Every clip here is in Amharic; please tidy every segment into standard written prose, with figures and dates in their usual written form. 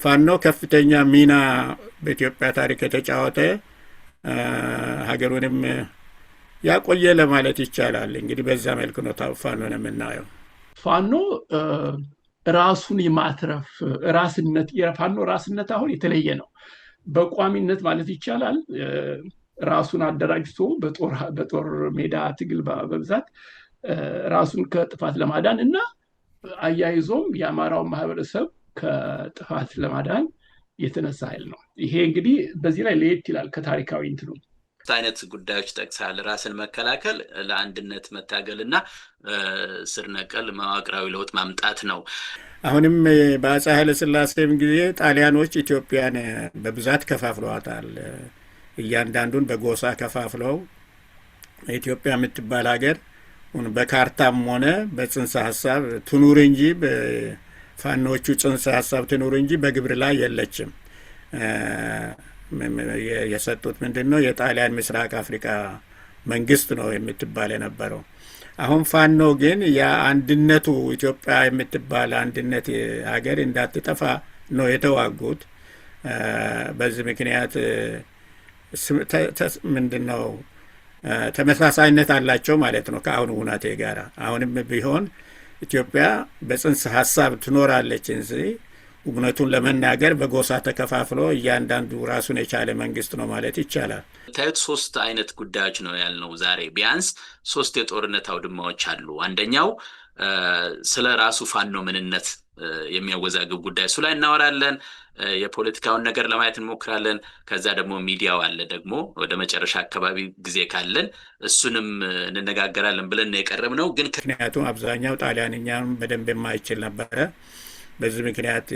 ፋኖ ከፍተኛ ሚና በኢትዮጵያ ታሪክ የተጫወተ ሀገሩንም ያቆየ ለማለት ይቻላል። እንግዲህ በዛ መልኩ ነው ፋኖን የምናየው። ፋኖ ራሱን የማትረፍ ራስነት የፋኖ ራስነት አሁን የተለየ ነው። በቋሚነት ማለት ይቻላል ራሱን አደራጅቶ በጦር ሜዳ ትግል በብዛት ራሱን ከጥፋት ለማዳን እና አያይዞም የአማራው ማህበረሰብ ከጥፋት ለማዳን የተነሳ ኃይል ነው። ይሄ እንግዲህ በዚህ ላይ ለየት ይላል ከታሪካዊ እንትኑ። አይነት ጉዳዮች ጠቅሳል። ራስን መከላከል፣ ለአንድነት መታገልና ስር ነቀል መዋቅራዊ ለውጥ ማምጣት ነው። አሁንም በአፄ ኃይለ ሥላሴም ጊዜ ጣሊያኖች ኢትዮጵያን በብዛት ከፋፍለዋታል። እያንዳንዱን በጎሳ ከፋፍለው ኢትዮጵያ የምትባል ሀገር በካርታም ሆነ በጽንሰ ሀሳብ ትኑር እንጂ በፋኖቹ ጽንሰ ሀሳብ ትኑር እንጂ በግብር ላይ የለችም። የሰጡት ምንድን ነው? የጣሊያን ምስራቅ አፍሪካ መንግስት ነው የምትባል የነበረው። አሁን ፋኖ ግን የአንድነቱ ኢትዮጵያ የምትባል አንድነት ሀገር እንዳትጠፋ ነው የተዋጉት። በዚህ ምክንያት ምንድን ነው ተመሳሳይነት አላቸው ማለት ነው ከአሁኑ ሁናቴ ጋር። አሁንም ቢሆን ኢትዮጵያ በጽንሰ ሀሳብ ትኖራለች እንጂ እውነቱን ለመናገር በጎሳ ተከፋፍሎ እያንዳንዱ ራሱን የቻለ መንግስት ነው ማለት ይቻላል። ታዩት ሶስት አይነት ጉዳዮች ነው ያልነው ዛሬ። ቢያንስ ሶስት የጦርነት አውድማዎች አሉ። አንደኛው ስለ ራሱ ፋኖ ምንነት የሚያወዛግብ ጉዳይ እሱ ላይ እናወራለን። የፖለቲካውን ነገር ለማየት እንሞክራለን። ከዛ ደግሞ ሚዲያው አለ ደግሞ ወደ መጨረሻ አካባቢ ጊዜ ካለን እሱንም እንነጋገራለን ብለን ነው የቀረብነው። ግን ምክንያቱም አብዛኛው ጣሊያንኛም በደንብ የማይችል ነበረ። በዚህ ምክንያት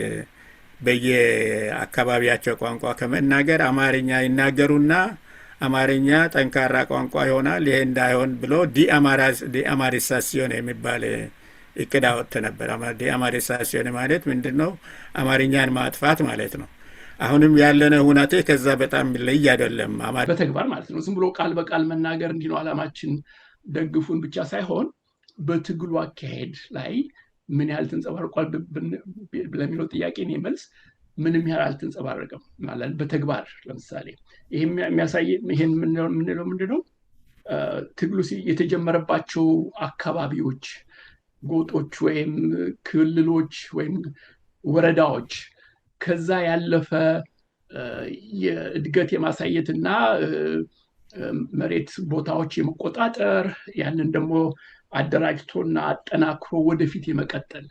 በየአካባቢያቸው ቋንቋ ከመናገር አማርኛ ይናገሩና አማርኛ ጠንካራ ቋንቋ ይሆናል። ይሄ እንዳይሆን ብሎ ዲአማሪሳሲዮን የሚባል እቅድ አወጥቶ ነበር። ዲአማሪሳሲዮን ማለት ምንድን ነው? አማርኛን ማጥፋት ማለት ነው። አሁንም ያለነ ሁናቴ ከዛ በጣም ልይ አይደለም። በተግባር ማለት ነው። ዝም ብሎ ቃል በቃል መናገር እንዲህ ነው ዓላማችን ደግፉን ብቻ ሳይሆን በትግሉ አካሄድ ላይ ምን ያህል ተንጸባርቋል ለሚለው ጥያቄ እኔ መልስ ምንም ያህል አልተንጸባረቀም ማለት በተግባር ለምሳሌ ይሄን የሚያሳይ ይሄን ምንለው ምንድነው ትግሉ የተጀመረባቸው አካባቢዎች ጎጦች ወይም ክልሎች ወይም ወረዳዎች ከዛ ያለፈ የእድገት የማሳየትና መሬት ቦታዎች የመቆጣጠር ያንን ደግሞ አደራጅቶና አጠናክሮ ወደፊት የመቀጠል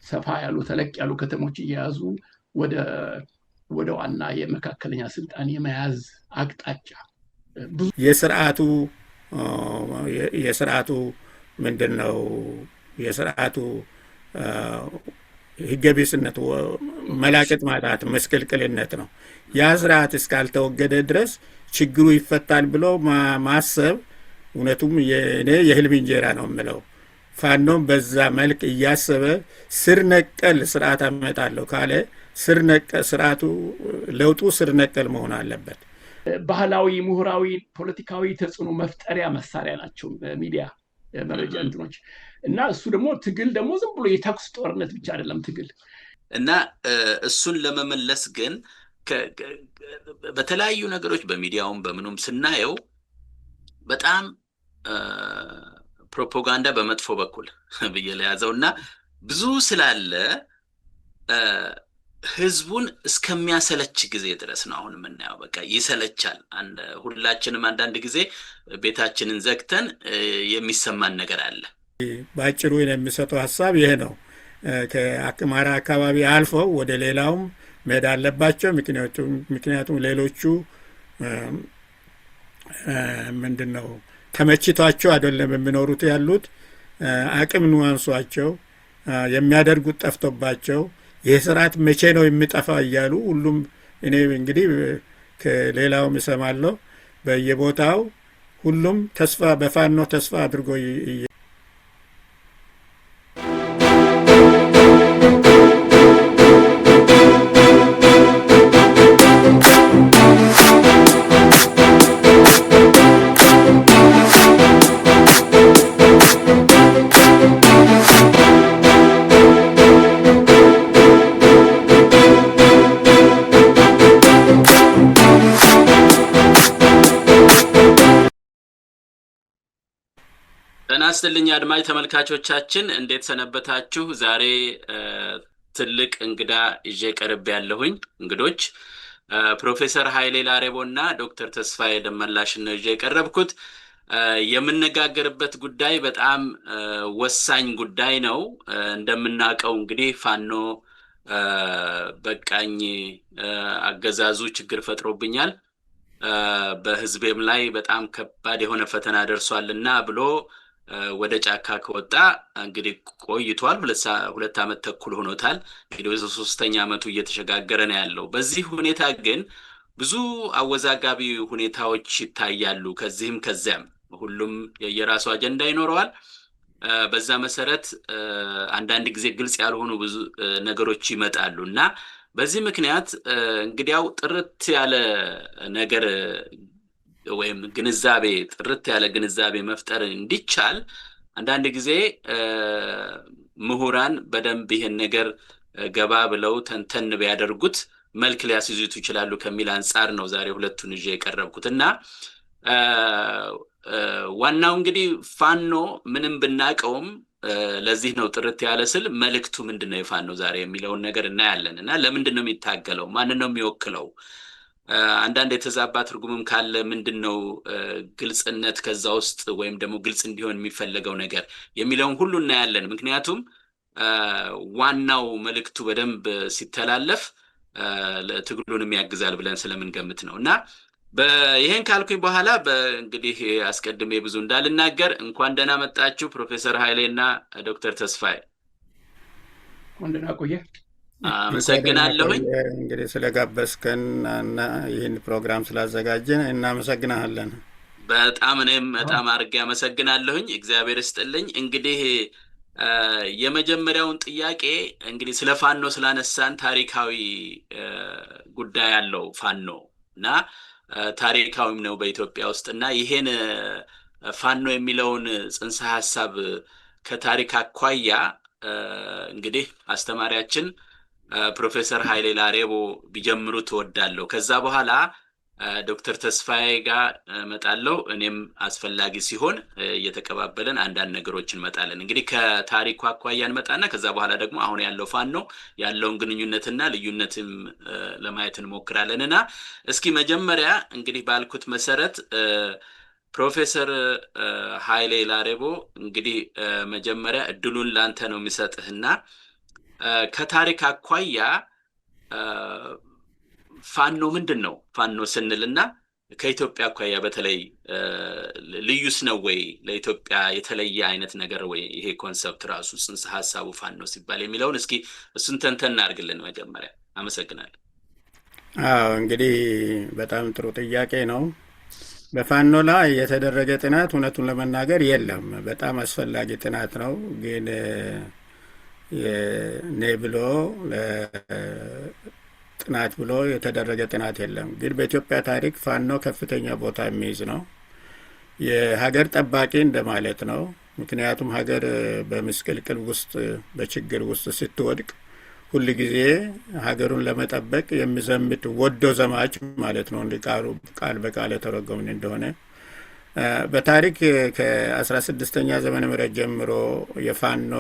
ሰፋ ያሉ ተለቅ ያሉ ከተሞች እየያዙ ወደ ዋና የመካከለኛ ስልጣን የመያዝ አቅጣጫ የስርዓቱ ምንድነው የስርዓቱ ህገቢስነት መላቀጥ ማጣት መስቀልቅልነት ነው። ያ ስርዓት እስካልተወገደ ድረስ ችግሩ ይፈታል ብሎ ማሰብ እውነቱም የህልም እንጀራ ነው የምለው። ፋኖም በዛ መልክ እያሰበ ስር ነቀል ስርዓት አመጣለሁ ካለ ስር ነቀል ስርዓቱ ለውጡ ስር ነቀል መሆን አለበት። ባህላዊ፣ ምሁራዊ፣ ፖለቲካዊ ተጽዕኖ መፍጠሪያ መሳሪያ ናቸው ሚዲያ መረጃ እንትኖች እና እሱ ደግሞ ትግል ደግሞ ዝም ብሎ የተኩስ ጦርነት ብቻ አይደለም ትግል እና እሱን ለመመለስ ግን በተለያዩ ነገሮች በሚዲያውም በምኑም ስናየው በጣም ፕሮፓጋንዳ በመጥፎ በኩል በየለያዘውና ብዙ ስላለ ህዝቡን እስከሚያሰለች ጊዜ ድረስ ነው አሁን የምናየው። በቃ ይሰለቻል። ሁላችንም አንዳንድ ጊዜ ቤታችንን ዘግተን የሚሰማን ነገር አለ። ባጭሩ የሚሰጠው ሐሳብ ይሄ ነው። ከአማራ አካባቢ አልፈው ወደ ሌላውም መሄድ አለባቸው። ምክንያቱም ሌሎቹ ምንድነው ተመችቷቸው አይደለም የሚኖሩት ያሉት አቅም ንዋንሷቸው የሚያደርጉት ጠፍቶባቸው ይህ ስርዓት መቼ ነው የሚጠፋ እያሉ ሁሉም እኔ እንግዲህ ከሌላውም እሰማለሁ በየቦታው ሁሉም ተስፋ በፋኖ ተስፋ አድርጎ ጤና ይስጥልኝ አድማጭ ተመልካቾቻችን፣ እንዴት ሰነበታችሁ? ዛሬ ትልቅ እንግዳ ይዤ ቀርብ ያለሁኝ እንግዶች ፕሮፌሰር ኃይሌ ላሬቦ እና ዶክተር ተስፋዬ ደመላሽ ነው ይዤ ቀረብኩት። የምንነጋገርበት ጉዳይ በጣም ወሳኝ ጉዳይ ነው። እንደምናውቀው እንግዲህ ፋኖ በቃኝ አገዛዙ ችግር ፈጥሮብኛል፣ በህዝቤም ላይ በጣም ከባድ የሆነ ፈተና ደርሷልና ብሎ ወደ ጫካ ከወጣ እንግዲህ ቆይቷል። 2 ዓመት ተኩል ሆኖታል። እንግዲህ ወደ 3ኛ ዓመቱ እየተሸጋገረ ነው ያለው። በዚህ ሁኔታ ግን ብዙ አወዛጋቢ ሁኔታዎች ይታያሉ። ከዚህም ከዚያም ሁሉም የየራሱ አጀንዳ ይኖረዋል። በዛ መሰረት አንዳንድ ጊዜ ግልጽ ያልሆኑ ብዙ ነገሮች ይመጣሉ እና በዚህ ምክንያት እንግዲያው ጥርት ያለ ነገር ወይም ግንዛቤ ጥርት ያለ ግንዛቤ መፍጠር እንዲቻል አንዳንድ ጊዜ ምሁራን በደንብ ይሄን ነገር ገባ ብለው ተንተን ቢያደርጉት መልክ ሊያስይዙት ይችላሉ ከሚል አንፃር ነው ዛሬ ሁለቱን ይዤ የቀረብኩትና ዋናው እንግዲህ ፋኖ ምንም ብናቀውም ለዚህ ነው ጥርት ያለ ስል መልእክቱ ምንድነው የፋኖ ዛሬ የሚለውን ነገር እናያለን እና ለምንድነው የሚታገለው፣ ማንን ነው የሚወክለው፣ አንዳንድ የተዛባ ትርጉምም ካለ ምንድነው ግልጽነት ከዛ ውስጥ ወይም ደግሞ ግልጽ እንዲሆን የሚፈልገው ነገር የሚለውን ሁሉ እናያለን። ምክንያቱም ዋናው መልእክቱ በደንብ ሲተላለፍ ለትግሉንም ያግዛል ብለን ስለምንገምት ነው እና ይሄን ካልኩኝ በኋላ እንግዲህ አስቀድሜ ብዙ እንዳልናገር እንኳን ደህና መጣችሁ ፕሮፌሰር ኃይሌ እና ዶክተር ተስፋዬ። ወንደና ቆየ። አመሰግናለሁኝ እንግዲህ ስለጋበዝከን እና ይህን ፕሮግራም ስላዘጋጀን እናመሰግናለን። እኔም በጣም አድርጌ አመሰግናለሁኝ። እግዚአብሔር ይስጥልኝ። እንግዲህ የመጀመሪያውን ጥያቄ እንግዲህ ስለ ፋኖ ስላነሳን ታሪካዊ ጉዳይ ያለው ፋኖ እና ታሪካዊም ነው በኢትዮጵያ ውስጥ እና ይሄን ፋኖ የሚለውን ጽንሰ ሐሳብ ከታሪክ አኳያ እንግዲህ አስተማሪያችን ፕሮፌሰር ኃይሌ ላሬቦ ቢጀምሩ ተወዳለሁ። ከዛ በኋላ ዶክተር ተስፋዬ ጋር መጣለው። እኔም አስፈላጊ ሲሆን እየተቀባበለን አንዳንድ ነገሮችን መጣለን። እንግዲህ ከታሪኩ አኳያ እንመጣና ከዛ በኋላ ደግሞ አሁን ያለው ፋኖ ያለውን ግንኙነትና ልዩነትም ለማየት እንሞክራለንና እስኪ መጀመሪያ እንግዲህ ባልኩት መሰረት ፕሮፌሰር ኃይሌ ላሬቦ እንግዲህ መጀመሪያ እድሉን ላንተ ነው የሚሰጥህና ከታሪክ አኳያ ፋኖ ምንድነው? ፋኖ ስንልና ከኢትዮጵያ አኳያ በተለይ ልዩስ ነው ወይ ለኢትዮጵያ የተለየ አይነት ነገር ወይ ይሄ ኮንሰፕት ራሱ ጽንሰ ሐሳቡ ፋኖ ሲባል የሚለውን እስኪ እሱን ተንተን አድርግልን መጀመሪያ። አመሰግናለሁ። እንግዲህ በጣም ጥሩ ጥያቄ ነው። በፋኖ ላይ የተደረገ ጥናት እውነቱን ለመናገር የለም። በጣም አስፈላጊ ጥናት ነው፣ ግን ብሎ ጥናት ብሎ የተደረገ ጥናት የለም። ግን በኢትዮጵያ ታሪክ ፋኖ ከፍተኛ ቦታ የሚይዝ ነው። የሀገር ጠባቂ እንደማለት ነው። ምክንያቱም ሀገር በምስቅልቅል ውስጥ በችግር ውስጥ ስትወድቅ ሁል ጊዜ ሀገሩን ለመጠበቅ የሚዘምት ወዶ ዘማች ማለት ነው። ቃል በቃል የተረጎምን እንደሆነ በታሪክ ከ16ኛ ዘመነ ምህረት ጀምሮ የፋኖ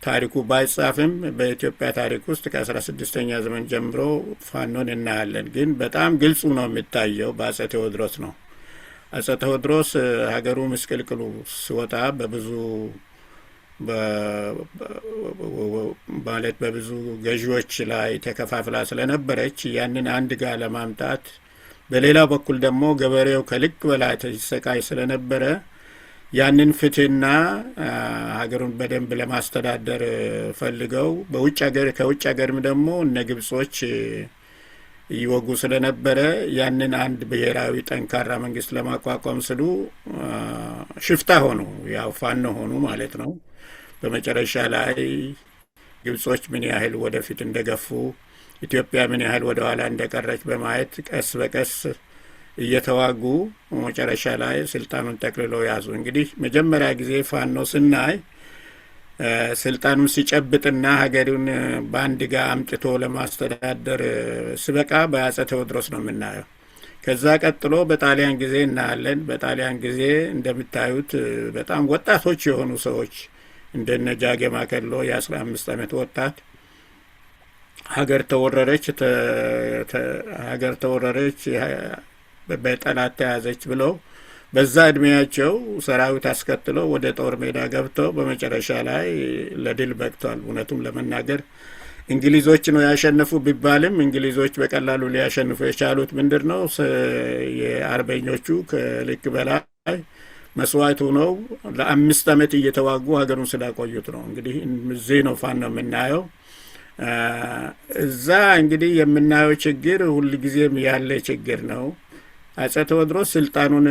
ታሪኩ ባይጻፍም በኢትዮጵያ ታሪክ ውስጥ ከ16ኛ ዘመን ጀምሮ ፋኖን እናያለን። ግን በጣም ግልጹ ነው የሚታየው በአጼ ቴዎድሮስ ነው። አጼ ቴዎድሮስ ሀገሩ ምስቅልቅሉ ሲወጣ በብዙ ገዢዎች ላይ ተከፋፍላ ስለነበረች ያንን አንድ ጋር ለማምጣት፣ በሌላ በኩል ደግሞ ገበሬው ከልክ በላይ ተሰቃይ ስለነበረ ያንን ፍትህና ሀገሩን በደንብ ለማስተዳደር ፈልገው ከውጭ ሀገርም ደግሞ እነ ግብጾች ይወጉ ስለነበረ ያንን አንድ ብሔራዊ ጠንካራ መንግስት ለማቋቋም ስሉ ሽፍታ ሆኑ፣ ያው ፋኖ ሆኑ ማለት ነው። በመጨረሻ ላይ ግብጾች ምን ያህል ወደፊት እንደገፉ፣ ኢትዮጵያ ምን ያህል ወደ ኋላ እንደቀረች በማየት ቀስ በቀስ እየተዋጉ መጨረሻ ላይ ስልጣኑን ጠቅልለው ያዙ። እንግዲህ መጀመሪያ ጊዜ ፋኖ ስናይ ስልጣኑን ሲጨብጥና ሀገሩን በአንድ ጋር አምጥቶ ለማስተዳደር ስበቃ በአጼ ቴዎድሮስ ነው የምናየው። ከዛ ቀጥሎ በጣሊያን ጊዜ እናያለን። በጣሊያን ጊዜ እንደምታዩት በጣም ወጣቶች የሆኑ ሰዎች እንደነ ጃጌማ ከሎ የ15 ዓመት ወጣት ሀገር ተወረረች በጠላት ተያዘች ብለው በዛ እድሜያቸው ሰራዊት አስከትለው ወደ ጦር ሜዳ ገብተው በመጨረሻ ላይ ለድል በቅተዋል። እውነቱም ለመናገር እንግሊዞች ነው ያሸነፉ ቢባልም እንግሊዞች በቀላሉ ሊያሸንፉ የቻሉት ምንድን ነው? የአርበኞቹ ከልክ በላይ መስዋዕት ሆነው ለ5 ዓመት እየተዋጉ ሀገሩን ስላቆዩት ነው። እንግዲህ እዚህ ነው ፋኖ የምናየው። እዛ እንግዲህ የምናየው ችግር ሁልጊዜም ያለ ችግር ነው። አፄ ቴዎድሮስ ስልጣኑን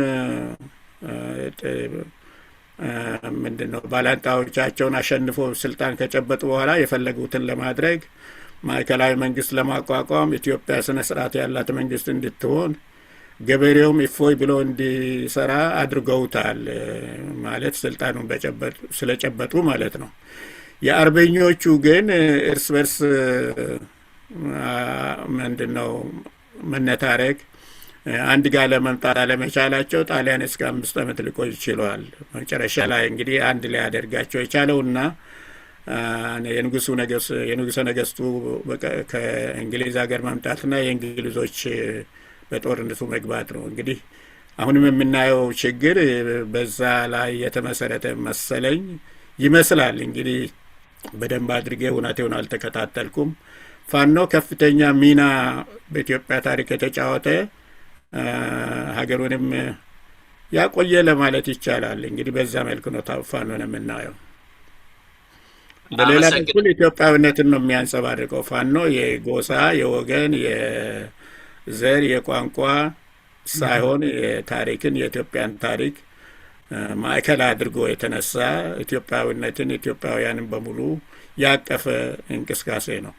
ምንድን ነው ባላንጣዎቻቸውን አሸንፎ ስልጣን ከጨበጡ በኋላ የፈለጉትን ለማድረግ ማዕከላዊ መንግስት ለማቋቋም ኢትዮጵያ ስነ ስርዓት ያላት መንግስት እንድትሆን ገበሬውም እፎይ ብሎ እንዲሰራ አድርገውታል። ማለት ስልጣኑን ስለጨበጡ ማለት ነው። የአርበኞቹ ግን እርስ በርስ ምንድን ነው መነታረክ አንድ ጋር ለመምጣት አለመቻላቸው ጣሊያን እስከ 5 ዓመት ሊቆይ ችሏል። መጨረሻ ላይ እንግዲህ አንድ ላይ ያደርጋቸው የቻለውና የንጉሠ ነገስቱ ከእንግሊዝ ሀገር መምጣትና የእንግሊዞች በጦርነቱ መግባት ነው። እንግዲህ አሁንም የምናየው ችግር በዛ ላይ የተመሰረተ መሰለኝ ይመስላል። እንግዲህ በደንብ አድርጌ እውነቴውን አልተከታተልኩም። ፋኖ ከፍተኛ ሚና በኢትዮጵያ ታሪክ የተጫወተ ሀገሩንም ያቆየ ለማለት ይቻላል። እንግዲህ በዛ መልኩ ነው ፋኖን የምናየው። በሌላ በኩል ኢትዮጵያዊነትን ነው የሚያንጸባርቀው። ፋኖ የጎሳ የወገን የዘር የቋንቋ ሳይሆን የታሪክን የኢትዮጵያን ታሪክ ማዕከል አድርጎ የተነሳ ኢትዮጵያዊነትን ኢትዮጵያውያንን በሙሉ ያቀፈ እንቅስቃሴ ነው።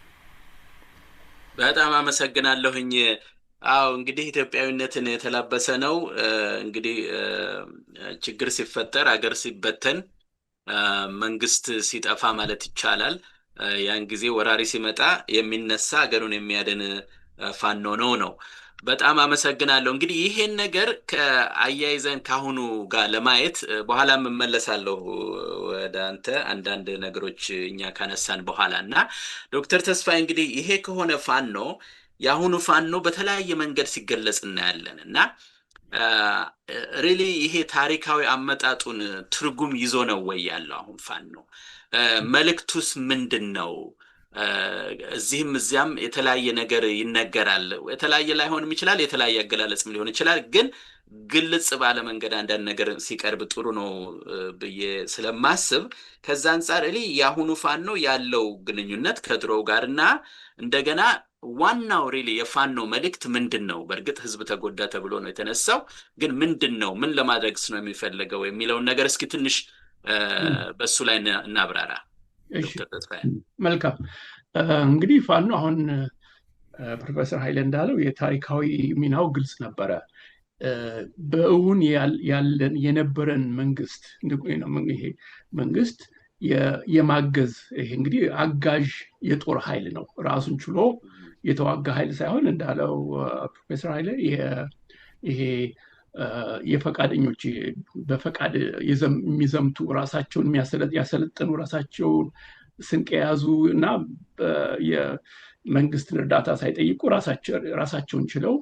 በጣም አመሰግናለሁኝ። አዎ እንግዲህ ኢትዮጵያዊነትን የተላበሰ ነው። እንግዲህ ችግር ሲፈጠር አገር ሲበተን መንግስት ሲጠፋ ማለት ይቻላል ያን ጊዜ ወራሪ ሲመጣ የሚነሳ አገሩን የሚያድን ፋኖ ነው። በጣም አመሰግናለሁ። እንግዲህ ይሄን ነገር ከአያይዘን ካሁኑ ጋር ለማየት በኋላ መመለሳለሁ ወደ አንተ አንዳንድ ነገሮች እኛ ካነሳን በኋላ እና ዶክተር ተስፋዬ እንግዲህ ይሄ ከሆነ ፋኖ የአሁኑ ፋኖ በተለያየ መንገድ ሲገለጽ እናያለን እና ሪሊ ይሄ ታሪካዊ አመጣጡን ትርጉም ይዞ ነው ወይ ያለው አሁን ፋኖ? መልእክቱስ ምንድን ነው? እዚህም እዚያም የተለያየ ነገር ይነገራል። የተለያየ ላይሆንም ይችላል፣ የተለያየ አገላለጽም ሊሆን ይችላል። ግን ግልጽ ባለ መንገድ አንዳንድ ነገር ሲቀርብ ጥሩ ነው ብዬ ስለማስብ ከዛ አንጻር የአሁኑ ፋኖ ያለው ግንኙነት ከድሮው ጋርና እንደገና ዋናው ሪሊ የፋኖ መልእክት ምንድን ነው? በእርግጥ ህዝብ ተጎዳ ተብሎ ነው የተነሳው፣ ግን ምንድን ነው ምን ለማድረግስ ነው የሚፈልገው የሚለውን ነገር እስኪ ትንሽ በሱ ላይ እናብራራ። ዶክተር ተስፋዬ። መልካም እንግዲህ ፋኖ አሁን ፕሮፌሰር ኃይለ እንዳለው የታሪካዊ ሚናው ግልጽ ነበረ። በእውን ያለን የነበረን መንግስት ይሄ መንግስት የማገዝ ይሄ እንግዲህ አጋዥ የጦር ኃይል ነው። ራሱን ችሎ የተዋጋ ኃይል ሳይሆን እንዳለው ፕሮፌሰር ኃይለ ይሄ የፈቃደኞች በፈቃድ የሚዘምቱ ራሳቸውን ያሰለጠኑ ራሳቸውን ስንቅ የያዙ እና የመንግስትን እርዳታ ሳይጠይቁ ራሳቸውን ችለው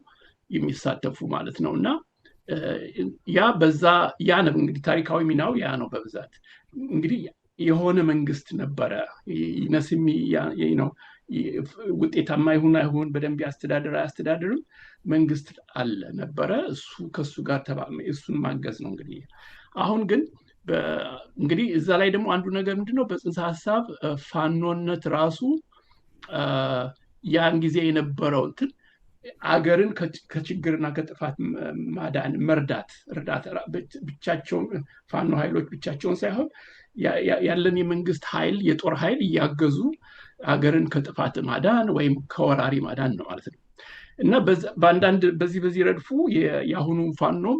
የሚሳተፉ ማለት ነው እና ያ ነው እንግዲህ ታሪካዊ ሚናው ያ ነው። በብዛት እንግዲህ የሆነ መንግስት ነበረ ይነስም ነው ውጤታማ ይሁን አይሁን በደንብ አያስተዳድርም መንግስት አለ ነበረ። ከሱ ጋር እሱን ማገዝ ነው እንግዲህ። አሁን ግን እንግዲህ እዛ ላይ ደግሞ አንዱ ነገር ምንድነው በጽንሰ ሀሳብ ፋኖነት ራሱ ያን ጊዜ የነበረው እንትን አገርን ከችግርና ከጥፋት ማዳን መርዳት ብቻቸውን ፋኖ ኃይሎች ብቻቸውን ሳይሆን ያለን የመንግስት ኃይል የጦር ኃይል እያገዙ አገርን ከጥፋት ማዳን ወይም ከወራሪ ማዳን ነው ማለት ነው እና በአንዳንድ በዚህ ረድፉ የአሁኑ ፋኖም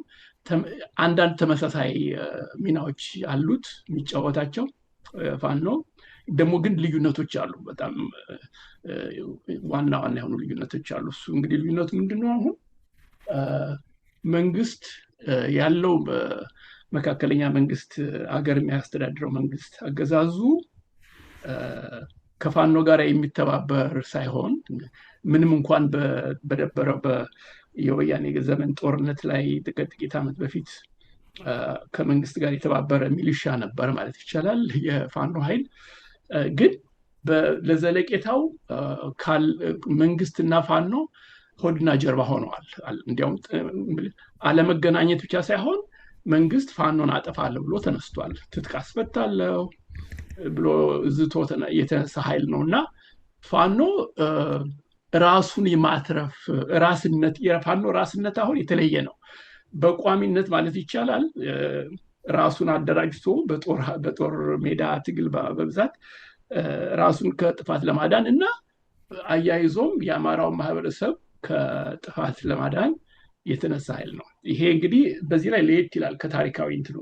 አንዳንድ ተመሳሳይ ሚናዎች አሉት የሚጫወታቸው ፋኖ ደግሞ ግን ልዩነቶች አሉ። በጣም ዋና የሆኑ ልዩነቶች አሉ። እሱ እንግዲህ ልዩነቱ ምንድነው? አሁን መንግስት ያለው መካከለኛ መንግስት አገር የሚያስተዳድረው መንግስት አገዛዙ ከፋኖ ጋር የሚተባበር ሳይሆን ምንም እንኳን በነበረው የወያኔ ዘመን ጦርነት ላይ ጥቂት ዓመት በፊት ከመንግስት ጋር የተባበረ ሚሊሻ ነበር ማለት ይቻላል የፋኖ ኃይል ግን ለዘለቄታው መንግስትና ፋኖ ሆድና ጀርባ ሆነዋል እንዲያውም አለመገናኘት ብቻ ሳይሆን መንግስት ፋኖን አጠፋለሁ ብሎ ተነስቷል ትጥቅ አስፈታለሁ ብሎ ዝቶ የተነሳ ኃይል ነውና ፋኖ ራሱን የማትረፍ ራስነት የፋኖ ራስነት አሁን የተለየ ነው በቋሚነት ማለት ይቻላል ራሱን አደራጅቶ በጦር ሜዳ ትግል በብዛት ራሱን ከጥፋት ለማዳን እና አያይዞም የአማራው ማህበረሰብ ከጥፋት ለማዳን የተነሳ ኃይል ነው ይሄ እንግዲህ በዚህ ላይ ለየት ይላል ከታሪካዊ እንትኑ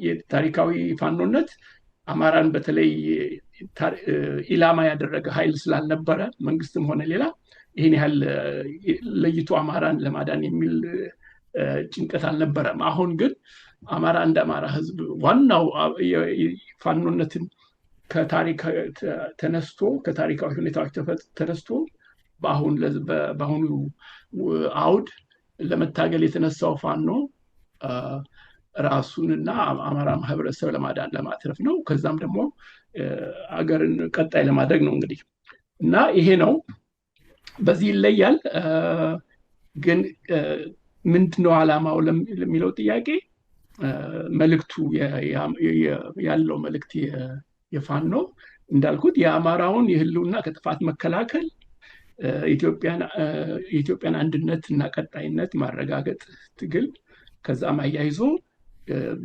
የታሪካዊ ፋኖነት አማራን በተለይ ኢላማ ያደረገ ኃይል ስላልነበረ መንግስትም ሆነ ሌላ ይሄን ያህል ለይቶ አማራን ለማዳን የሚል ጭንቀት አልነበረም አሁን ግን አማራ እንደ አማራ ህዝብ ዋናው ፋኖነትን ከታሪክ ተነስቶ ከታሪካዊ ሁኔታዎች ተነስቶ በአሁኑ አውድ ለመታገል የተነሳው ፋኖ ራሱንና አማራ ማህበረሰብ ለማዳን ለማትረፍ ነው ከዛም ደግሞ አገርን ቀጣይ ለማድረግ ነው እንግዲህ እና ይሄ ነው በዚህ ይለያል ግን ምንድነው ዓላማው ለሚለው ጥያቄ መልእክቱ ያለው መልእክት የፋኖ እንዳልኩት የአማራውን የህልውና ከጥፋት መከላከል የኢትዮጵያን አንድነት እና ቀጣይነት ማረጋገጥ ትግል ከዛም አያይዞ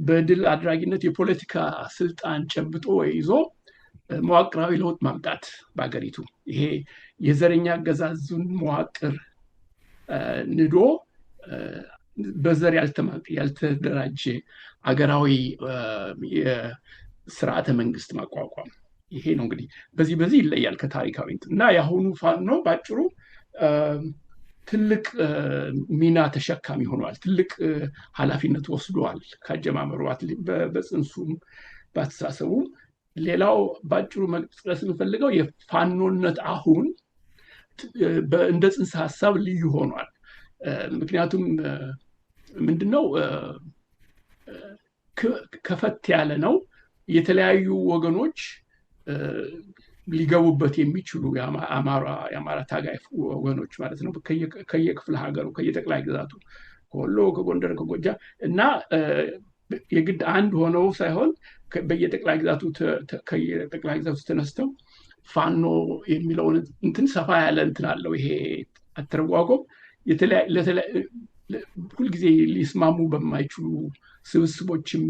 በድል አድራጊነት የፖለቲካ ስልጣን ጨብጦ ይዞ መዋቅራዊ ለውጥ ማምጣት በአገሪቱ ይሄ የዘረኛ አገዛዙን መዋቅር ንዶ በዘር ያልተደራጀ አገራዊ የስርዓተ መንግስት ማቋቋም ይሄ ነው እንግዲህ በዚህ ይለያል ከታሪካዊ እና ያሁኑ ፋኖ ባጭሩ ትልቅ ሚና ተሸካሚ ሆኗል ትልቅ ኃላፊነት ወስዷል ካጀማመሩ በጽንሱም ባተሳሰቡ ሌላው ባጭሩ መግለጽ የምፈልገው የፋኖነት አሁን እንደ ጽንሰ ሐሳብ ልዩ ሆኗል ምክንያቱም ምንድነው ከፈት ያለ ነው የተለያዩ ወገኖች ሊገቡበት የሚችሉ የአማራ ታጋይ ወገኖች ማለት ነው ከየክፍለ ሀገሩ ከየጠቅላይ ግዛቱ ከወሎ ከጎንደር ከጎጃም እና የግድ አንድ ሆነው ሳይሆን በየጠቅላይ ግዛቱ ተነስተው ፋኖ የሚለውን እንትን ሰፋ ያለ እንትን አለው ይሄ አተረጓጎም ሁልጊዜ ሊስማሙ በማይችሉ ስብስቦችም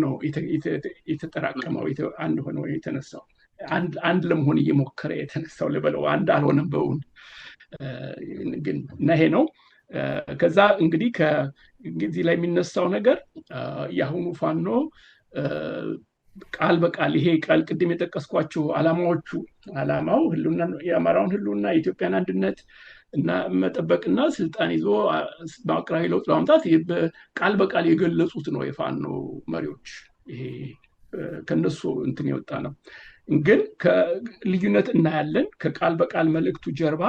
ነው የተጠራቀመው አንድ ሆነው የተነሳው አንድ ለመሆን እየሞከረ የተነሳው ልበለው አንድ አልሆነም በውን ግን ነሄ ነው ከዛ እንግዲህ ከዚህ ላይ የሚነሳው ነገር ያሁኑ ፋኖ ቃል በቃል ይሄ ቃል ቅድም የጠቀስኳቸው ዓላማው ህልውና የአማራውን ህልውና የኢትዮጵያን አንድነት እና መጠበቅና ስልጣን ይዞ በአቅራቢ ለውጥ ለማምጣት ቃል በቃል የገለጹት ነው የፋኖ መሪዎች ይሄ ከነሱ እንትን የወጣ ነው ግን ከልዩነት እናያለን ከቃል በቃል መልእክቱ ጀርባ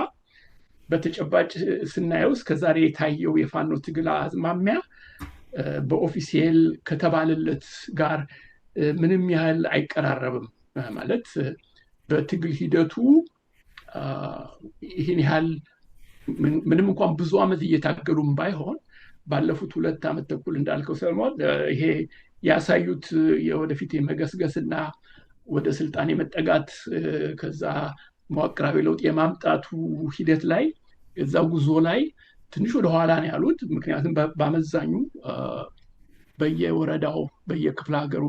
በተጨባጭ ስናየው እስከዛሬ የታየው የፋኖ ትግል አዝማሚያ በኦፊሴል ከተባለለት ጋር ምንም ያህል አይቀራረብም ማለት በትግል ሂደቱ ይህን ያህል ምንም እንኳን ብዙ ዓመት እየታገሉም ባይሆን ባለፉት 2 ዓመት ተኩል እንዳልከው ሰለሞን ይሄ ያሳዩት የወደፊት የመገስገስና ወደ ስልጣን የመጠጋት ከዛ መዋቅራዊ ለውጥ የማምጣቱ ሂደት ላይ እዛው ጉዞ ላይ ትንሽ ወደ ኋላ ነው ያሉት ምክንያቱም በአመዛኙ በየወረዳው በየክፍለ ሀገሩ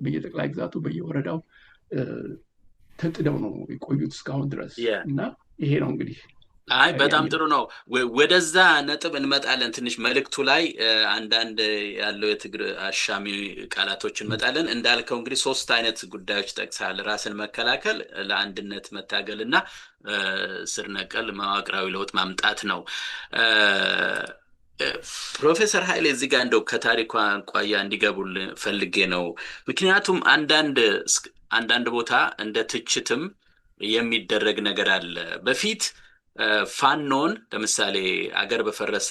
በየጠቅላይ ግዛቱ በየወረዳው ተጥደው ነው የቆዩት እስካሁን ድረስ እና ይሄ ነው እንግዲህ አይ በጣም ጥሩ ነው። ወደዛ ነጥብ እንመጣለን። ትንሽ መልእክቱ ላይ አንዳንድ ያለው የትግር አሻሚ ቃላቶች እንመጣለን። እንዳልከው እንግዲህ 3 አይነት ጉዳዮች ጠቅሰሃል። ራስን መከላከል፣ ለአንድነት መታገል እና ስር ነቀል መዋቅራዊ ለውጥ ማምጣት ነው። ፕሮፌሰር ኃይሌ እዚህ ጋር እንደው ከታሪኳ አንቋያ እንዲገቡል ፈልጌ ነው። ምክንያቱም አንዳንድ ቦታ እንደ ትችትም የሚደረግ ነገር አለ። በፊት ፋኖን ለምሳሌ አገር በፈረሰ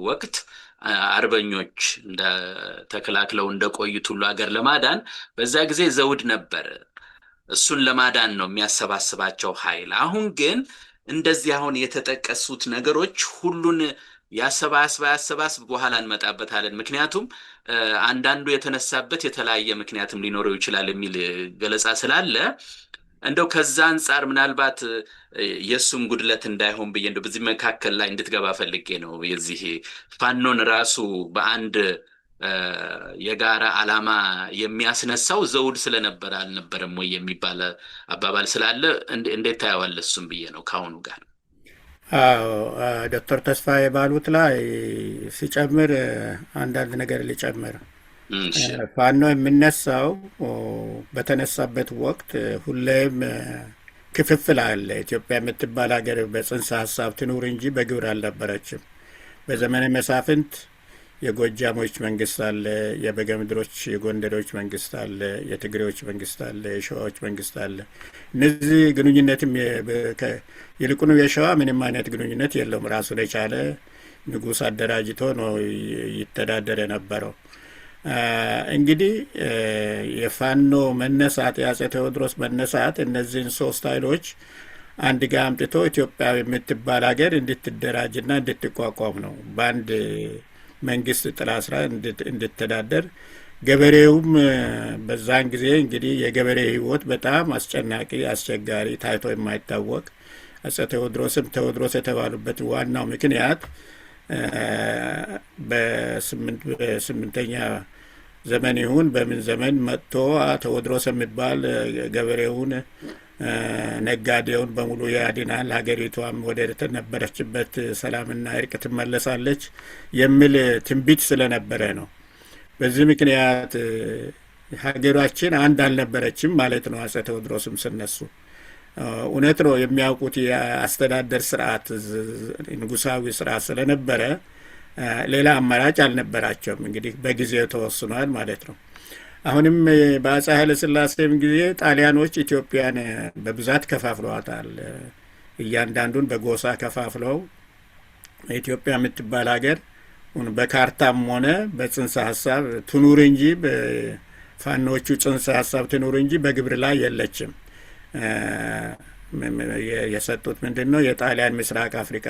ወቅት አርበኞች ተከላክለው እንደቆዩት ሁሉ አገር ለማዳን በዛ ጊዜ ዘውድ ነበር። እሱን ለማዳን ነው የሚያሰባስባቸው ኃይል። አሁን ግን እንደዚህ አሁን የተጠቀሱት ነገሮች ሁሉን ያሰባስብ በኋላ እንመጣበታለን። ምክንያቱም አንዳንዱ የተነሳበት የተለያየ ምክንያትም ሊኖረው ይችላል የሚል ገለጻ ስላለ እንደው ከዛ አንጻር ምናልባት የሱም ጉድለት እንዳይሆን ብዬ እንደው በዚህ መካከል ላይ እንድትገባ ፈልጌ ነው። የዚህ ፋኖን ራሱ በአንድ የጋራ ዓላማ የሚያስነሳው ዘውድ ስለነበረ አልነበረም ወይ የሚባል አባባል ስላለ እንዴት ታየዋለህ? እሱም ብዬ ነው ከአሁኑ ጋር። አዎ ዶክተር ተስፋዬ ባሉት ላይ ሲጨምር አንዳንድ ነገር ሊጨምር ፋኖ የሚነሳው በተነሳበት ወቅት ሁሌም ክፍፍል አለ። ኢትዮጵያ የምትባል ሀገር በጽንሰ ሀሳብ ትኑር እንጂ በግብር አልነበረችም። በዘመነ መሳፍንት የጎጃሞች መንግስት አለ፣ የበጌምድሮች የጎንደሮች መንግስት አለ፣ የትግሬዎች መንግስት አለ፣ የሸዋዎች መንግስት አለ። እነዚህ ግንኙነትም ይልቁኑ የሸዋ ምንም አይነት ግንኙነት የለውም። ራሱን የቻለ ንጉሥ አደራጅቶ ነው ይተዳደር የነበረው። እንግዲህ የፋኖ መነሳት የአጼ ቴዎድሮስ መነሳት እነዚህን 3 ኃይሎች አንድ ጋር አምጥቶ ኢትዮጵያ የምትባል ሀገር እንድትደራጅና እንድትቋቋም ነው። በአንድ መንግስት ጥላ ስራ እንድትተዳደር። ገበሬውም በዛን ጊዜ እንግዲህ የገበሬ ህይወት በጣም አስጨናቂ፣ አስቸጋሪ፣ ታይቶ የማይታወቅ አጼ ቴዎድሮስም ቴዎድሮስ የተባሉበት ዋናው ምክንያት በስምንተኛ ዘመን ይሁን በምን ዘመን መጥቶ ቴዎድሮስ የሚባል ገበሬውን ነጋዴውን በሙሉ ያድናል፣ ሀገሪቷም ወደ ተነበረችበት ሰላምና እርቅ ትመለሳለች የሚል ትንቢት ስለነበረ ነው። በዚህ ምክንያት ሀገራችን አንድ አልነበረችም ማለት ነው። አጼ ቴዎድሮስም ስነሱ እውነት ነው የሚያውቁት የአስተዳደር ስርዓት ንጉሳዊ ስርዓት ስለነበረ ሌላ አማራጭ አልነበራቸውም። እንግዲህ በጊዜው ተወስኗል ማለት ነው። አሁንም በአፄ ኃይለ ሥላሴም ጊዜ ጣሊያኖች ኢትዮጵያን በብዛት ከፋፍለዋታል። እያንዳንዱን በጎሳ ከፋፍለው ኢትዮጵያ የምትባል ሀገር በካርታም ሆነ በጽንሰ ሀሳብ ትኑር እንጂ በፋኖቹ ጽንሰ ሀሳብ ትኑር እንጂ በግብር ላይ የለችም። የሰጡት ምንድን ነው? የጣሊያን ምስራቅ አፍሪካ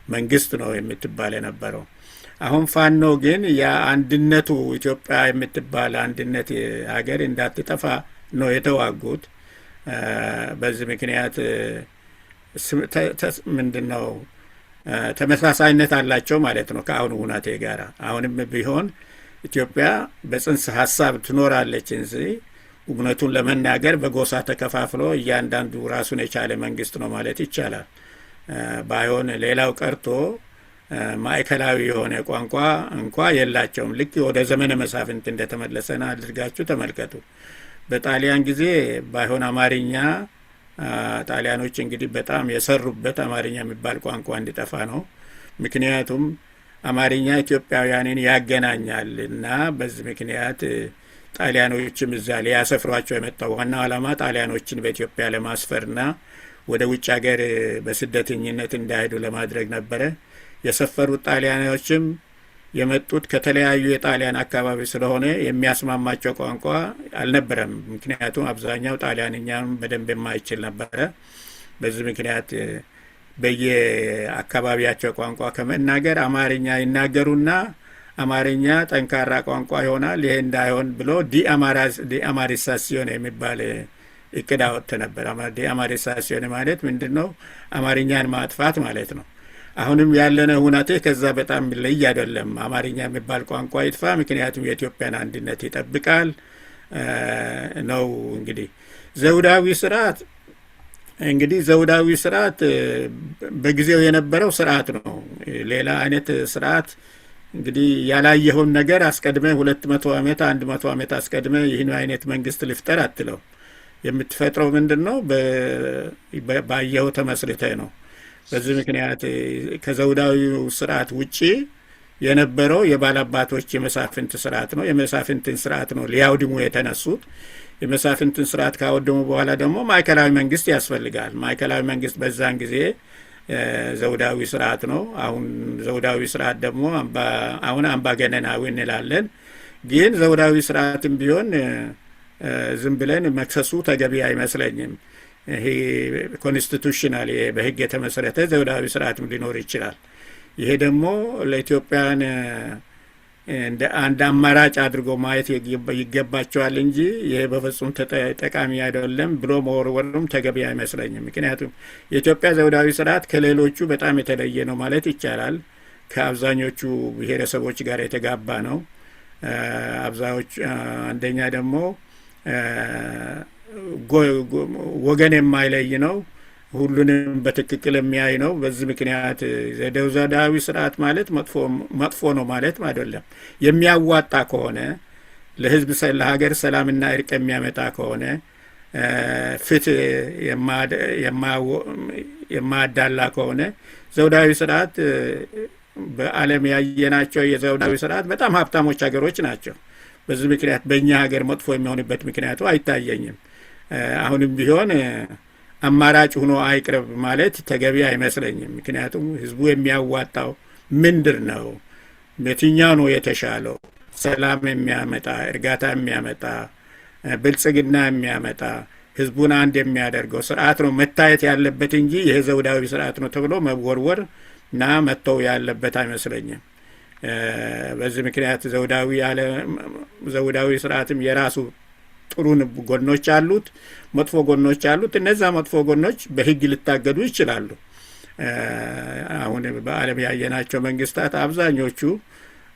መንግስት ነው የምትባል የነበረው። አሁን ፋኖ ግን የአንድነቱ ኢትዮጵያ የምትባል አንድነት ሀገር እንዳትጠፋ ነው የተዋጉት። በዚህ ምክንያት ምንድን ነው ተመሳሳይነት አላቸው ማለት ነው ከአሁኑ ሁናቴ ጋር። አሁንም ቢሆን ኢትዮጵያ በጽንሰ ሀሳብ ትኖራለች እንጂ እውነቱን ለመናገር በጎሳ ተከፋፍሎ እያንዳንዱ ራሱን የቻለ መንግስት ነው ማለት ይቻላል። ባይሆን ሌላው ቀርቶ ማዕከላዊ የሆነ ቋንቋ እንኳ የላቸውም። ልክ ወደ ዘመነ መሳፍንት እንደተመለሰና አድርጋችሁ ተመልከቱ። በጣሊያን ጊዜ ባይሆን አማርኛ ጣሊያኖች እንግዲህ በጣም የሰሩበት አማርኛ የሚባል ቋንቋ እንዲጠፋ ነው። ምክንያቱም አማርኛ ኢትዮጵያውያንን ያገናኛል እና በዚህ ምክንያት ጣሊያኖችም እዛ ሊያሰፍሯቸው የመጣው ዋናው ዓላማ ጣሊያኖችን በኢትዮጵያ ለማስፈርና ወደ ውጭ ሀገር በስደተኝነት እንዳይሄዱ ለማድረግ ነበረ። የሰፈሩት ጣሊያኖችም የመጡት ከተለያዩ የጣሊያን አካባቢ ስለሆነ የሚያስማማቸው ቋንቋ አልነበረም። ምክንያቱም አብዛኛው ጣሊያንኛም በደንብ የማይችል ነበረ። በዚህ ምክንያት በየአካባቢያቸው ቋንቋ ከመናገር አማርኛ ይናገሩና አማርኛ ጠንካራ ቋንቋ ይሆናል። ይሄ እንዳይሆን ብሎ ዲአማሪሳሲዮን የሚባል እቅድ አወጥቶ ነበር። ዲአማሪሳሲዮን ማለት ምንድን ነው? አማርኛን ማጥፋት ማለት ነው። አሁንም ያለነ ሁናቴ ከዛ በጣም ለይ አይደለም። አማርኛ የሚባል ቋንቋ ይጥፋ፣ ምክንያቱም የኢትዮጵያን አንድነት ይጠብቃል ነው። እንግዲህ ዘውዳዊ ስርዓት እንግዲህ ዘውዳዊ ስርዓት በጊዜው የነበረው ስርዓት ነው። ሌላ አይነት ስርዓት እንግዲህ ያላየኸውን ነገር አስቀድመ 200 ዓመት 100 ዓመት አስቀድመ ይህን አይነት መንግስት ልፍጠር አትለው። የምትፈጥረው ምንድን ነው? ባየኸው ተመስርተህ ነው። በዚህ ምክንያት ከዘውዳዊው ስርዓት ውጪ የነበረው የባላባቶች የመሳፍንት ስርዓት ነው። የመሳፍንትን ስርዓት ነው ሊያውድሙ የተነሱት። የመሳፍንትን ስርዓት ካወደሙ በኋላ ደግሞ ማዕከላዊ መንግስት ያስፈልጋል። ማዕከላዊ መንግስት በዛን ጊዜ ዘውዳዊ ስርዓት ነው። አሁን ዘውዳዊ ስርዓት ደግሞ አሁን አምባገነናዊ እንላለን። ግን ዘውዳዊ ስርዓትም ቢሆን ዝም ብለን መክሰሱ ተገቢ አይመስለኝም። ይሄ ኮንስቲቱሽናል በህግ የተመሰረተ ዘውዳዊ ስርዓትም ሊኖር ይችላል። ይሄ ደግሞ ለኢትዮጵያን እንደ አንድ አማራጭ አድርጎ ማየት ይገባቸዋል እንጂ ይሄ በፍጹም ጠቃሚ አይደለም ብሎ መወርወሩም ተገቢ አይመስለኝም። ምክንያቱም የኢትዮጵያ ዘውዳዊ ስርዓት ከሌሎቹ በጣም የተለየ ነው ማለት ይቻላል። ከአብዛኞቹ ብሔረሰቦች ጋር የተጋባ ነው። አንደኛ ደግሞ ወገን የማይለይ ነው። ሁሉንም በትክክል የሚያይ ነው። በዚህ ምክንያት ዘውዳዊ ስርዓት ማለት መጥፎ ነው ማለት አይደለም። የሚያዋጣ ከሆነ ለህዝብ ለሀገር ሰላምና እርቅ የሚያመጣ ከሆነ ፍትህ የማያዳላ ከሆነ ዘውዳዊ ስርዓት በዓለም ያየናቸው የዘውዳዊ ስርዓት በጣም ሀብታሞች ሀገሮች ናቸው። በዚህ ምክንያት በእኛ ሀገር መጥፎ የሚሆንበት ምክንያቱ አይታየኝም። አሁንም ቢሆን አማራጭ ሆኖ አይቅረብ ማለት ተገቢ አይመስለኝም። ምክንያቱም ህዝቡ የሚያዋጣው ምንድር ነው? የትኛው ነው የተሻለው? ሰላም የሚያመጣ እርጋታ የሚያመጣ ብልጽግና የሚያመጣ ህዝቡን አንድ የሚያደርገው ስርዓት ነው መታየት ያለበት እንጂ ይሄ ዘውዳዊ ስርዓት ነው ተብሎ መወርወር እና መተው ያለበት አይመስለኝም። በዚህ ምክንያት ዘውዳዊ ስርዓትም የራሱ ጥሩ ጎኖች አሉት፣ መጥፎ ጎኖች አሉት። እነዛ መጥፎ ጎኖች በህግ ሊታገዱ ይችላሉ። አሁን በዓለም ያየናቸው መንግስታት አብዛኞቹ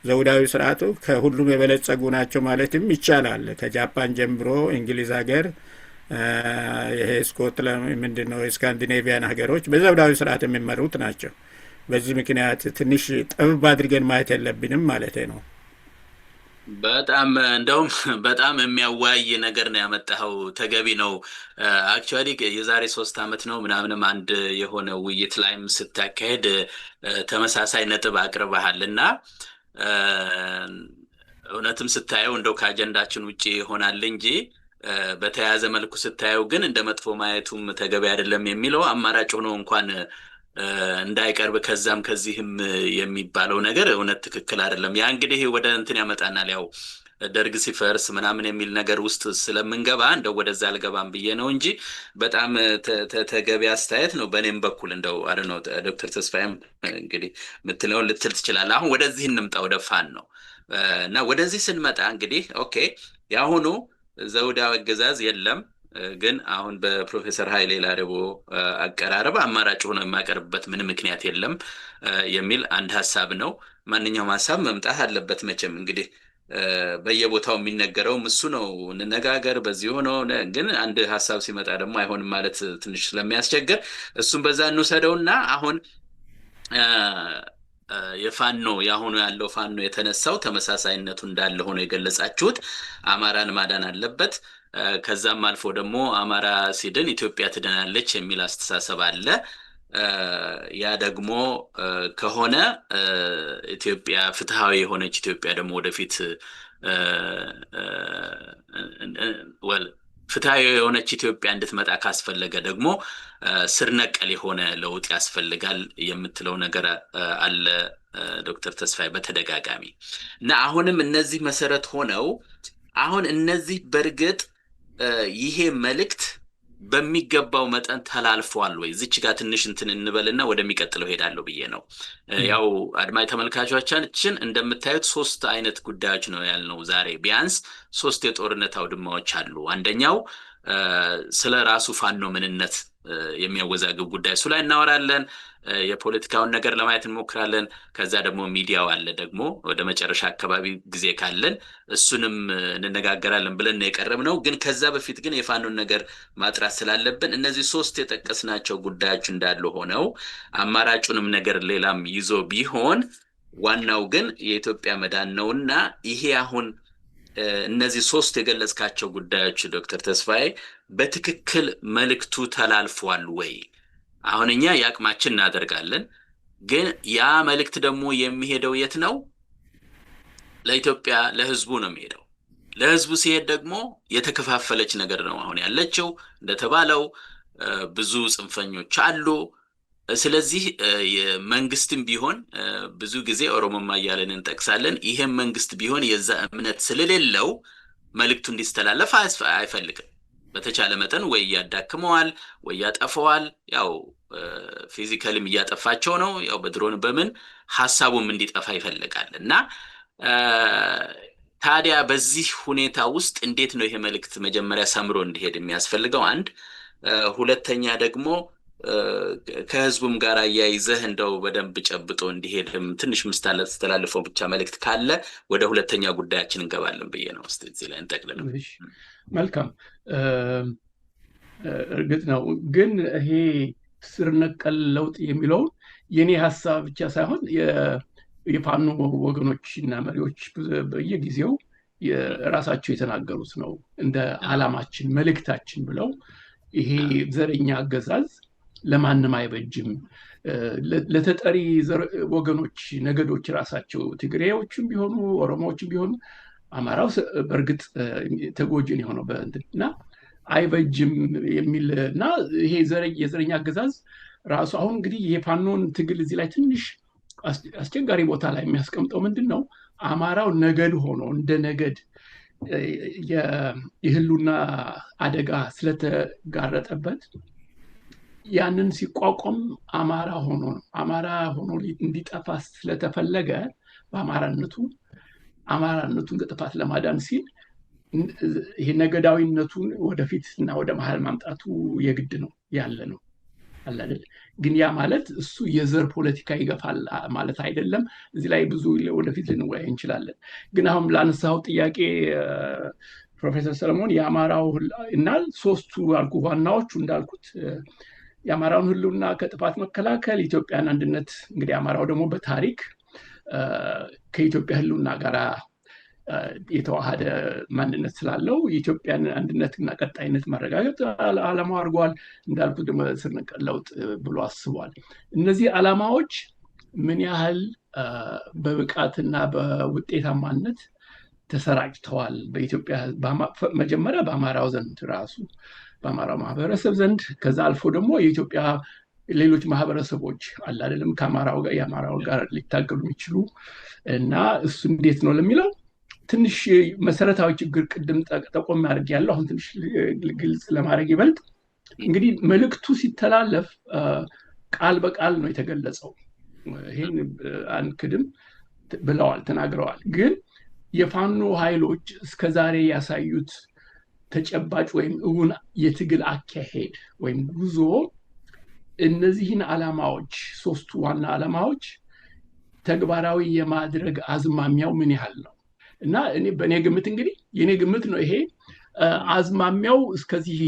ዘውዳዊ ስርዓቱ ከሁሉም የበለጸጉ ናቸው ማለትም ይቻላል። ከጃፓን ጀምሮ እንግሊዝ ሀገር፣ ይሄ ስኮትላንድ ምንድነው የስካንዲኔቪያን ሀገሮች በዘውዳዊ ስርዓት የሚመሩት ናቸው። በዚህ ምክንያት ትንሽ ጠበብ አድርገን ማየት የለብንም ማለት ነው። በጣም እንደውም በጣም የሚያወያይ ነገር ነው ያመጣኸው። ተገቢ ነው። አክቹዋሊ የዛሬ 3 ዓመት ነው ምናምንም አንድ የሆነ ውይይት ላይም ስታካሄድ ተመሳሳይ ነጥብ አቅርበሃል እና እውነትም ስታየው እንደው ከአጀንዳችን ውጭ ይሆናል እንጂ በተያያዘ መልኩ ስታየው ግን እንደ መጥፎ ማየቱም ተገቢ አይደለም የሚለው አማራጭ ሆኖ እንኳን እንዳይቀርብ ከዛም ከዚህም የሚባለው ነገር እውነት ትክክል አይደለም። ያ እንግዲህ ወደ እንትን ያመጣናል። ያው ደርግ ሲፈርስ ምናምን የሚል ነገር ውስጥ ስለምንገባ እንደው ወደዛ አልገባም ብዬ ነው እንጂ በጣም ተገቢ አስተያየት ነው በእኔም በኩል። እንደው አረ ነው ዶክተር ተስፋዬም እንግዲህ የምትለውን ልትል ትችላለህ። አሁን ወደዚህ እንምጣ፣ ወደ ፋኖ ነው እና ወደዚህ ስንመጣ እንግዲህ ኦኬ የአሁኑ ዘውዳዊ አገዛዝ የለም፣ ግን አሁን በፕሮፌሰር ኃይሌ ላሪቦ አቀራረብ አማራጭ ሆኖ የማቀርብበት ምን ምክንያት የለም የሚል አንድ ሐሳብ ነው። ማንኛውም ሐሳብ መምጣት አለበት መቼም እንግዲህ በየቦታው የሚነገረው እሱ ነው። እንነጋገር በዚህ ሆኖ ግን አንድ ሐሳብ ሲመጣ ደግሞ አይሆንም ማለት ትንሽ ስለሚያስቸግር እሱም በዛ እንውሰደውና አሁን የፋኖ ያሁኑ ያለው ፋኖ የተነሳው ተመሳሳይነቱ እንዳለ ሆኖ የገለጻችሁት አማራን ማዳን አለበት፣ ከዛም አልፎ ደግሞ አማራ ሲድን ኢትዮጵያ ትድናለች የሚል አስተሳሰብ አለ። ያ ደግሞ ከሆነ ኢትዮጵያ ፍትሃዊ የሆነች ኢትዮጵያ ደግሞ ወደፊት ፍትሃዊ የሆነች ኢትዮጵያ እንድትመጣ ካስፈለገ ደግሞ ስር ነቀል የሆነ ለውጥ ያስፈልጋል የምትለው ነገር አለ ዶክተር ተስፋዬ በተደጋጋሚ እና አሁንም እነዚህ መሰረት ሆነው አሁን እነዚህ በርግጥ ይሄ መልእክት በሚገባው መጠን ተላልፏል ወይ? እዚች ጋር ትንሽ እንትን እንበልና ወደሚቀጥለው ሄዳለሁ ብዬ ነው። ያው አድማጭ ተመልካቾቻችን እንደምታዩት 3 አይነት ጉዳዮች ነው ያልነው ዛሬ። ቢያንስ 3 የጦርነት አውድማዎች አሉ። አንደኛው ስለ ራሱ ፋኖ ምንነት የሚያወዛግብ ጉዳይ እሱ ላይ እናወራለን። የፖለቲካውን ነገር ለማየት እንሞክራለን። ከዛ ደግሞ ሚዲያው አለ ደግሞ ወደ መጨረሻ አካባቢ ጊዜ ካለን እሱንም እንነጋገራለን ብለን የቀረብነው። ግን ከዛ በፊት ግን የፋኖን ነገር ማጥራት ስላለብን እነዚህ ሶስት የጠቀስናቸው ጉዳዮች እንዳሉ ሆነው አማራጩንም ነገር ሌላም ይዞ ቢሆን ዋናው ግን የኢትዮጵያ መዳን ነውና ይሄ አሁን እነዚህ ሶስት የገለጽካቸው ጉዳዮች ዶክተር ተስፋዬ በትክክል መልእክቱ ተላልፏል ወይ? አሁን እኛ ያቅማችን እናደርጋለን፣ ግን ያ መልእክት ደግሞ የሚሄደው የት ነው? ለኢትዮጵያ ለህዝቡ ነው የሚሄደው። ለህዝቡ ሲሄድ ደግሞ የተከፋፈለች ነገር ነው አሁን ያለችው። እንደተባለው ብዙ ጽንፈኞች አሉ። ስለዚህ የመንግስትም ቢሆን ብዙ ጊዜ ኦሮሞማ እያለን እንጠቅሳለን። ይሄም መንግስት ቢሆን የዛ እምነት ስለሌለው መልእክቱ እንዲስተላለፍ አይፈልግም። በተቻለ መጠን ወይ ያዳክመዋል ወይ ያጠፈዋል። ያው ፊዚካሊም እያጠፋቸው ነው። ያው በድሮን በምን ሐሳቡም እንዲጠፋ ይፈልጋል። እና ታዲያ በዚህ ሁኔታ ውስጥ እንዴት ነው ይሄ መልእክት መጀመሪያ ሰምሮ እንዲሄድ የሚያስፈልገው? አንድ ሁለተኛ ደግሞ ከህዝቡም ጋር አያይዘህ እንደው በደንብ ጨብጦ እንዲሄድም ትንሽ ምስተላልፈው ብቻ መልእክት ካለ ወደ ሁለተኛ ጉዳያችን እንገባለን ብዬ ነው። እስቲ እዚህ ላይ እንጠቅልል። መልካም። እርግጥ ነው ግን ይሄ ስር ነቀል ለውጥ የሚለውን የኔ ሐሳብ ብቻ ሳይሆን የፋኖ ወገኖችና መሪዎች በየጊዜው የራሳቸው የተናገሩት ነው። እንደ ዓላማችን መልእክታችን ብለው ይሄ ዘረኛ አገዛዝ ለማንም አይበጅም፣ ለተጠሪ ወገኖች ነገዶች ራሳቸው ትግሬዎችም ቢሆኑ ኦሮሞዎችም ቢሆኑ አማራው በእርግጥ ተጎጂን የሆነው በእንትና አይበጅም የሚልና ይሄ የዘረኛ አገዛዝ ራሱ አሁን እንግዲህ የፋኖን ትግል እዚህ ላይ ትንሽ አስቸጋሪ ቦታ ላይ የሚያስቀምጠው ምንድነው? አማራው ነገድ ሆኖ እንደ ነገድ የህሉና አደጋ ስለተጋረጠበት ያንን ሲቋቋም አማራ ሆኖ እንዲጠፋ ስለተፈለገ በአማራነቱን ከጥፋት ለማዳን ሲል ይሄ ነገዳዊነቱን ወደፊት እና ወደ መሃል ማምጣቱ የግድ ነው ያለ ነው አይደል? ግን ያ ማለት እሱ የዘር ፖለቲካ ይገፋል ማለት አይደለም። እዚህ ላይ ብዙ ወደፊት ልንወያይ እንችላለን። ግን አሁን ላነሳው ጥያቄ ፕሮፌሰር ሰለሞን የአማራው እና ሶስቱ አልኩ ዋናዎቹ እንዳልኩት የአማራውን ህልውና ከጥፋት መከላከል፣ ኢትዮጵያን አንድነት እንግዲህ አማራው ደግሞ በታሪክ ከኢትዮጵያ ህልውና ጋር የተዋሃደ ማንነት ስላለው የኢትዮጵያን አንድነትና ቀጣይነት ማረጋገጥ ዓላማው አድርጓል። እንዳልኩት ደግሞ ስር ነቀል ለውጥ ብሎ አስቧል። እነዚህ ዓላማዎች ምን ያህል በብቃትና በውጤታማነት ተሰራጭተዋል በኢትዮጵያ መጀመሪያ በአማራው ዘንድ ራሱ በአማራው ማህበረሰብ ዘንድ፣ ከዛ አልፎ ደግሞ የኢትዮጵያ ሌሎች ማህበረሰቦች አለ አይደለም የአማራው ጋር ሊታገሉ የሚችሉ እና እሱ እንዴት ነው ለሚለው ትንሽ መሰረታዊ ችግር ቅድም ጠቆም አድርጌ ያለው አሁን ትንሽ ግልጽ ለማድረግ ይበልጥ እንግዲህ መልእክቱ ሲተላለፍ ቃል በቃል ነው የተገለጸው። ይሄን አንክድም ብለዋል ተናግረዋል። ግን የፋኖ ኃይሎች እስከዛሬ ያሳዩት ተጨባጭ ወይም እውን የትግል አካሄድ ወይም ጉዞ እነዚህን ዓላማዎች ሶስቱ ዋና ዓላማዎች ተግባራዊ የማድረግ አዝማሚያው ምን ያህል ነው? እና እኔ በእኔ ግምት እንግዲህ የኔ ግምት ነው ይሄ አዝማሚያው እስከዚህ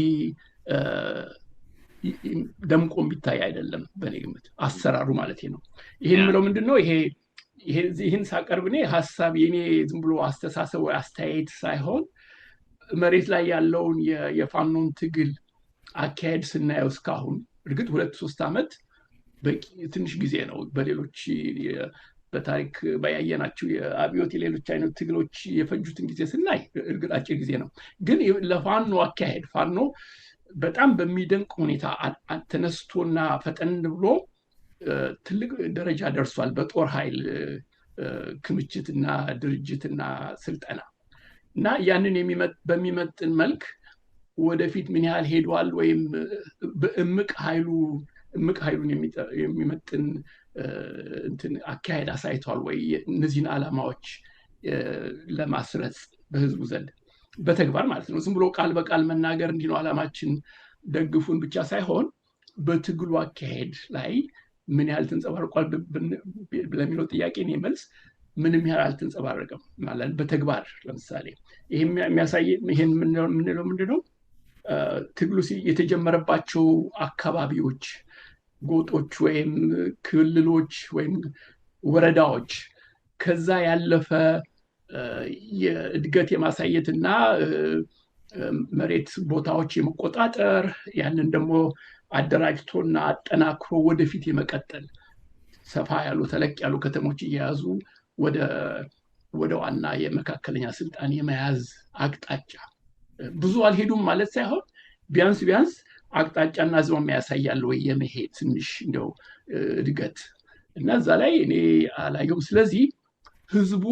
ደምቆ የሚታይ አይደለም። በእኔ ግምት አሰራሩ ማለት ነው። ይሄን ምለው ምንድነው ይሄን ሳቀርብ እኔ ሐሳብ የኔ ዝም ብሎ አስተሳሰብ ወይ አስተያየት ሳይሆን መሬት ላይ ያለውን የፋኖን ትግል አካሄድ ስናየው እስካሁን እርግጥ 2-3 ዓመት በቂ ትንሽ ጊዜ ነው። በሌሎች በታሪክ ባያየናቸው የአብዮት የሌሎች አይነት ትግሎች የፈጁትን ጊዜ ስናይ እርግጥ አጭር ጊዜ ነው። ግን ለፋኖ አካሄድ ፋኖ በጣም በሚደንቅ ሁኔታ ተነስቶና ፈጠን ብሎ ትልቅ ደረጃ ደርሷል በጦር ኃይል ክምችትና ድርጅትና ስልጠና እና ያንን በሚመጥን መልክ ወደፊት ምን ያህል ሄዷል ወይም በእምቅ ኃይሉን የሚመጥን እንትን አካሄድ አሳይቷል ወይ እነዚህን ዓላማዎች ለማስረጽ በህዝቡ ዘንድ በተግባር ማለት ነው። ዝም ብሎ ቃል በቃል መናገር እንዲህ ነው ዓላማችን ደግፉን ብቻ ሳይሆን በትግሉ አካሄድ ላይ ምን ያህል ተንጸባርቋል ለሚለው ጥያቄ እኔ መልስ ምንም ያህል አልተንጸባረቀም ማለት በተግባር ለምሳሌ ይሄ የሚያሳይ ይሄን ምንለው ምንድነው ትግሉ የተጀመረባቸው አካባቢዎች ጎጦች ወይም ክልሎች ወይም ወረዳዎች ከዛ ያለፈ የእድገት የማሳየትና መሬት ቦታዎች የመቆጣጠር ያንን ደግሞ አደራጅቶና አጠናክሮ ወደፊት የመቀጠል ሰፋ ያሉ ተለቅ ያሉ ከተሞች እየያዙ ወደ ዋና የመካከለኛ ስልጣን የመያዝ አቅጣጫ ብዙ አልሄዱም ማለት ሳይሆን ቢያንስ አቅጣጫና አዝማሚያ ያሳያል ወይ የመሄድ ትንሽ እንደው እድገት እና እዛ ላይ እኔ አላየሁም። ስለዚህ ህዝቡ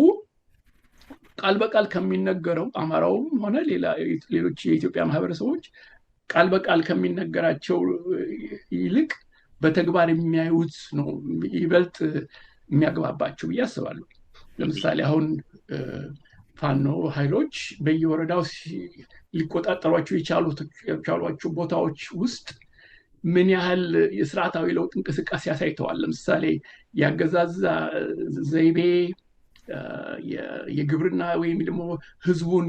ቃል በቃል ከሚነገረው አማራውም ሆነ ሌሎች የኢትዮጵያ ማህበረሰቦች ቃል በቃል ከሚነገራቸው ይልቅ በተግባር የሚያዩት ነው ይበልጥ የሚያግባባቸው ብዬ አስባለሁ። ለምሳሌ አሁን ፋኖ ኃይሎች በየወረዳው ሊቆጣጠሯቸው የቻሏቸው ቦታዎች ውስጥ ምን ያህል የስርዓታዊ ለውጥ እንቅስቃሴ አሳይተዋል። ለምሳሌ የአገዛዝ ዘይቤ የግብርና ወይም ደግሞ ህዝቡን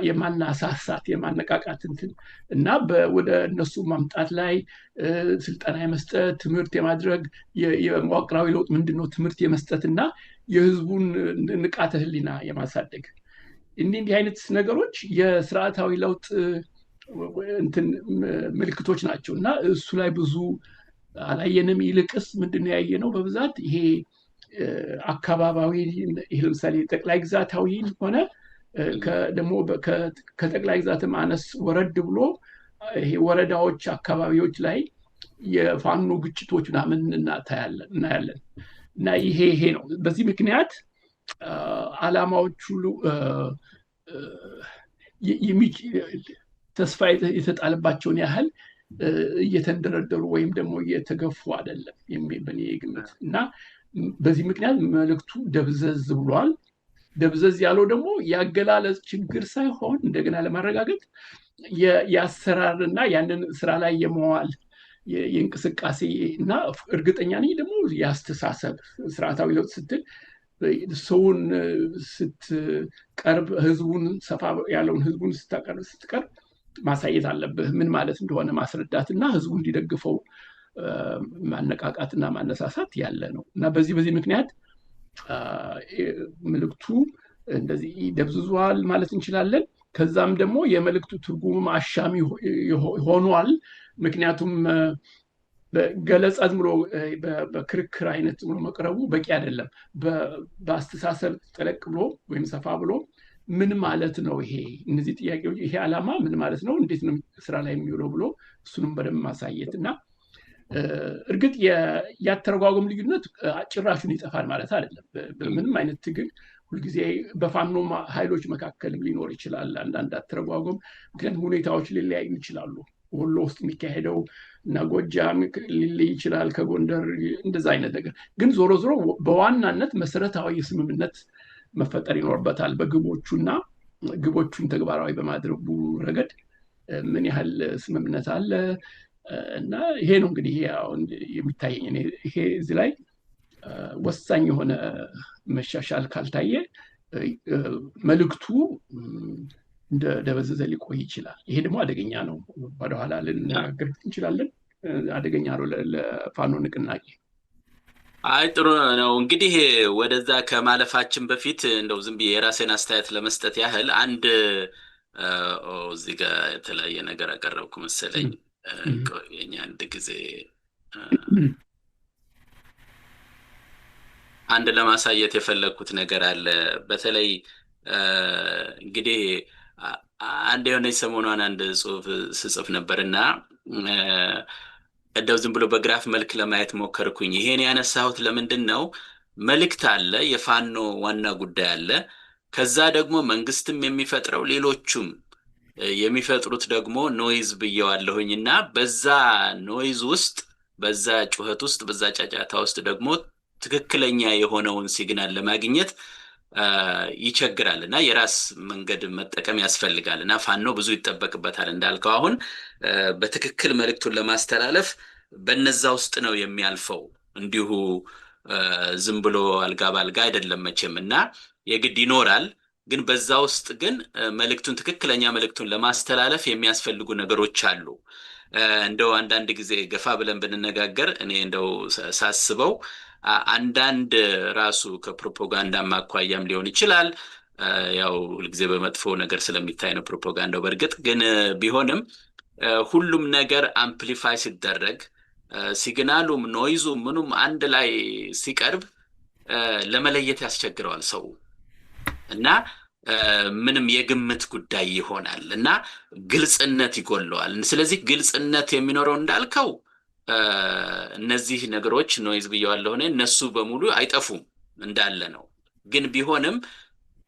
የማናሳሳት የማነቃቃት እና ወደ እነሱ ማምጣት ላይ ስልጠና የመስጠት ትምህርት የማድረግ የመዋቅራዊ ለውጥ ምንድነው ትምህርት የመስጠትና የህዝቡን ንቃተ ህሊና የማሳደግ እንዲህ አይነት ነገሮች የስርዓታዊ ለውጥ ምልክቶች ናቸው እና እሱ ላይ ብዙ አላየንም። ይልቅስ ምንድነው ያየነው በብዛት ይሄ አካባቢያዊ ለምሳሌ ጠቅላይ ግዛታዊ ሆነ ደግሞ ከጠቅላይ ግዛትም አነስ ወረድ ብሎ ይሄ ወረዳዎች አካባቢዎች ላይ የፋኖ ግጭቶች ምናምን እናያለን እና ይሄ ነው። በዚህ ምክንያት ዓላማዎች ሁሉ ተስፋ የተጣለባቸውን ያህል እየተንደረደሩ ወይም ደግሞ እየተገፉ አይደለም በእኔ ግምት እና በዚህ ምክንያት መልእክቱ ደብዘዝ ብሏል። ደብዘዝ ያለው ደግሞ ያገላለጽ ችግር ሳይሆን እንደገና ለማረጋገጥ የአሰራርና ያንን ስራ ላይ የመዋል የእንቅስቃሴ እና እርግጠኛ ነኝ ደግሞ ያስተሳሰብ ስርዓታዊ ለውጥ ስትል ሰውን ስትቀርብ ህዝቡን ሰፋ ያለውን ህዝቡን ስትቀርብ ማሳየት አለብህ ምን ማለት እንደሆነ ማስረዳትና ህዝቡ እንዲደግፈው ማነቃቃትና ማነሳሳት ያለ ነው እና በዚህ ምክንያት መልእክቱ እንደዚህ ደብዝዟል ማለት እንችላለን። ከዛም ደግሞ የመልእክቱ ትርጉም አሻሚ ሆኗል። ምክንያቱም በገለጻ ዝም ብሎ በክርክር አይነት ብሎ መቅረቡ በቂ አይደለም። በአስተሳሰብ ጠለቅ ብሎ ወይም ሰፋ ብሎ ምን ማለት ነው ይሄ እነዚህ ጥያቄዎች ይሄ ዓላማ ምን ማለት ነው እንዴት ነው ስራ ላይ የሚውለው ብሎ እሱንም በደንብ ማሳየት እና እርግጥ ያተረጓጎም ልዩነት ጭራሹን ይጠፋል ማለት አይደለም። በምንም አይነት ትግል ሁልጊዜ በፋኖ ኃይሎች መካከልም ሊኖር ይችላል አንዳንድ አተረጓጎም ምክንያቱም ሁኔታዎች ሊለያዩ ይችላሉ። ወሎ ውስጥ የሚካሄደው እና ጎጃም ሊለይ ይችላል ከጎንደር እንደዛ አይነት ነገር ግን ዞሮ በዋናነት መሰረታዊ ስምምነት መፈጠር ይኖርበታል በግቦቹና ግቦቹን ተግባራዊ በማድረጉ ረገድ ምን ያህል ስምምነት አለ እና ይሄ ነው እንግዲህ የሚታየኝ ይሄ እዚህ ላይ ወሳኝ የሆነ መሻሻል ካልታየ መልእክቱ እንደ ደበዘዘ ሊቆይ ይችላል። ይሄ ደግሞ አደገኛ ነው። ወደኋላ ልንናገር እንችላለን። አደገኛ ነው ለፋኖ ንቅናቄ። አይ ጥሩ ነው። እንግዲህ ወደዛ ከማለፋችን በፊት እንደው ዝም ብዬ የራሴን አስተያየት ለመስጠት ያህል አንድ እዚህ ጋር የተለያየ ነገር አቀረብኩ መሰለኝ። የኛ አንድ ጊዜ አንድ ለማሳየት የፈለኩት ነገር አለ። በተለይ እንግዲህ አንድ የሆነ ሰሞኑን አንድ ጽሁፍ ስጽፍ ነበርና እንደው ዝም ብሎ በግራፍ መልክ ለማየት ሞከርኩኝ። ይሄን ያነሳሁት ለምንድን ነው? መልእክት አለ፣ የፋኖ ዋና ጉዳይ አለ። ከዛ ደግሞ መንግስትም የሚፈጥረው ሌሎቹም የሚፈጥሩት ደግሞ ኖይዝ ብየዋለሁኝና በዛ ኖይዝ ውስጥ በዛ ጩኸት ውስጥ በዛ ጫጫታ ውስጥ ደግሞ ትክክለኛ የሆነውን ሲግናል ለማግኘት ይቸግራል እና የራስ መንገድ መጠቀም ያስፈልጋል እና ፋኖ ብዙ ይጠበቅበታል እንዳልከው አሁን በትክክል መልእክቱን ለማስተላለፍ በነዛ ውስጥ ነው የሚያልፈው እንዲሁ ዝም ብሎ አልጋ ባልጋ አይደለም መቼም እና የግድ ይኖራል ግን በዛ ውስጥ ግን መልእክቱን ትክክለኛ መልእክቱን ለማስተላለፍ የሚያስፈልጉ ነገሮች አሉ እንደው አንዳንድ ጊዜ ገፋ ብለን ብንነጋገር እኔ እንደው ሳስበው አንዳንድ ራሱ ከፕሮፓጋንዳ ማኳያም ሊሆን ይችላል ያው ሁልጊዜ በመጥፎ ነገር ስለሚታይ ነው ፕሮፓጋንዳው በርግጥ ግን ቢሆንም ሁሉም ነገር አምፕሊፋይ ሲደረግ ሲግናሉም ኖይዙም ምኑም አንድ ላይ ሲቀርብ ለመለየት ያስቸግረዋል ሰው እና ምንም የግምት ጉዳይ ይሆናል እና ግልጽነት ይጎለዋል ስለዚህ ግልጽነት የሚኖረው እንዳልከው እነዚህ ነገሮች ኖይዝ ብየዋለሁ እነሱ በሙሉ አይጠፉም እንዳለ ነው ግን ቢሆንም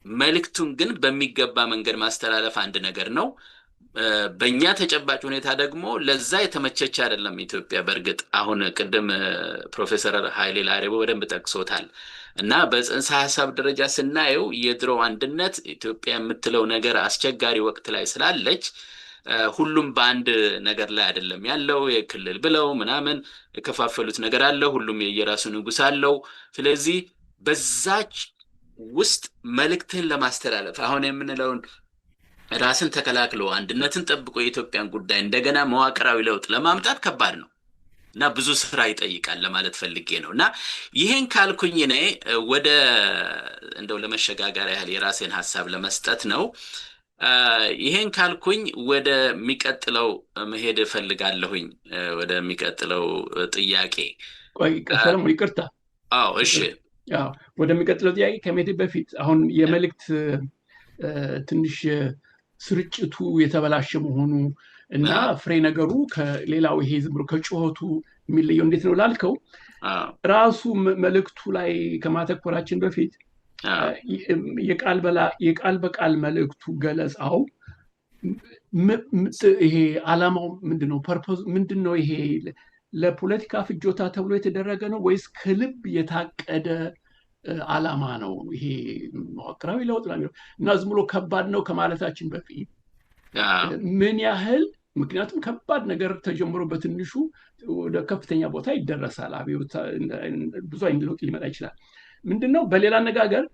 መልእክቱን ግን በሚገባ መንገድ ማስተላለፍ አንድ ነገር ነው በእኛ ተጨባጭ ሁኔታ ደግሞ ለዛ የተመቸች አይደለም ኢትዮጵያ በርግጥ አሁን ቅድም ፕሮፌሰር ኃይሌ ላሬቦ በደንብ ጠቅሶታል እና በጽንሰ ሐሳብ ደረጃ ስናየው የድሮ አንድነት ኢትዮጵያ የምትለው ነገር አስቸጋሪ ወቅት ላይ ስላለች ሁሉም በአንድ ነገር ላይ አይደለም ያለው የክልል ብለው ምናምን የከፋፈሉት ነገር አለ ሁሉም የየራሱ ንጉስ አለው ስለዚህ በዛች ውስጥ መልእክትን ለማስተላለፍ አሁን የምንለውን ራስን ተከላክሎ አንድነትን ጠብቆ የኢትዮጵያን ጉዳይ እንደገና መዋቅራዊ ለውጥ ለማምጣት ከባድ ነው እና ብዙ ስራ ይጠይቃል ለማለት ፈልጌ ነው እና ይሄን ካልኩኝ እኔ ወደ እንደው ለመሸጋገር ያህል የራሴን ሐሳብ ለመስጠት ነው ይሄን ካልኩኝ ወደ ሚቀጥለው መሄድ ፈልጋለሁኝ ወደ ሚቀጥለው ጥያቄ ቆይ ሰለሞን ይቅርታ አዎ እሺ ያው ወደ ሚቀጥለው ጥያቄ ከመሄድ በፊት አሁን የመልእክት ትንሽ ስርጭቱ የተበላሸ መሆኑ እና ፍሬ ነገሩ ከሌላው ይሄ ዝም ብሎ ከጩኸቱ የሚለየው እንዴት ነው ላልከው ራሱ መልእክቱ ላይ ከማተኮራችን በፊት የቃል በቃል መልእክቱ ገለጻው ይሄ ዓላማው ምንድነው ፐርፖዝ ምንድነው ይሄ ለፖለቲካ ፍጆታ ተብሎ የተደረገ ነው ወይስ ከልብ የታቀደ ዓላማ ነው ይሄ መዋቅራዊ ለውጥ ነው እና ዝም ብሎ ከባድ ነው ከማለታችን በፊት ምን ያህል ምክንያቱም ከባድ ነገር ተጀምሮ በትንሹ ወደ ከፍተኛ ቦታ ይደረሳል አብዮት ብዙ አይነት ለውጥ ሊመጣ ይችላል ምንድነው በሌላ አነጋገር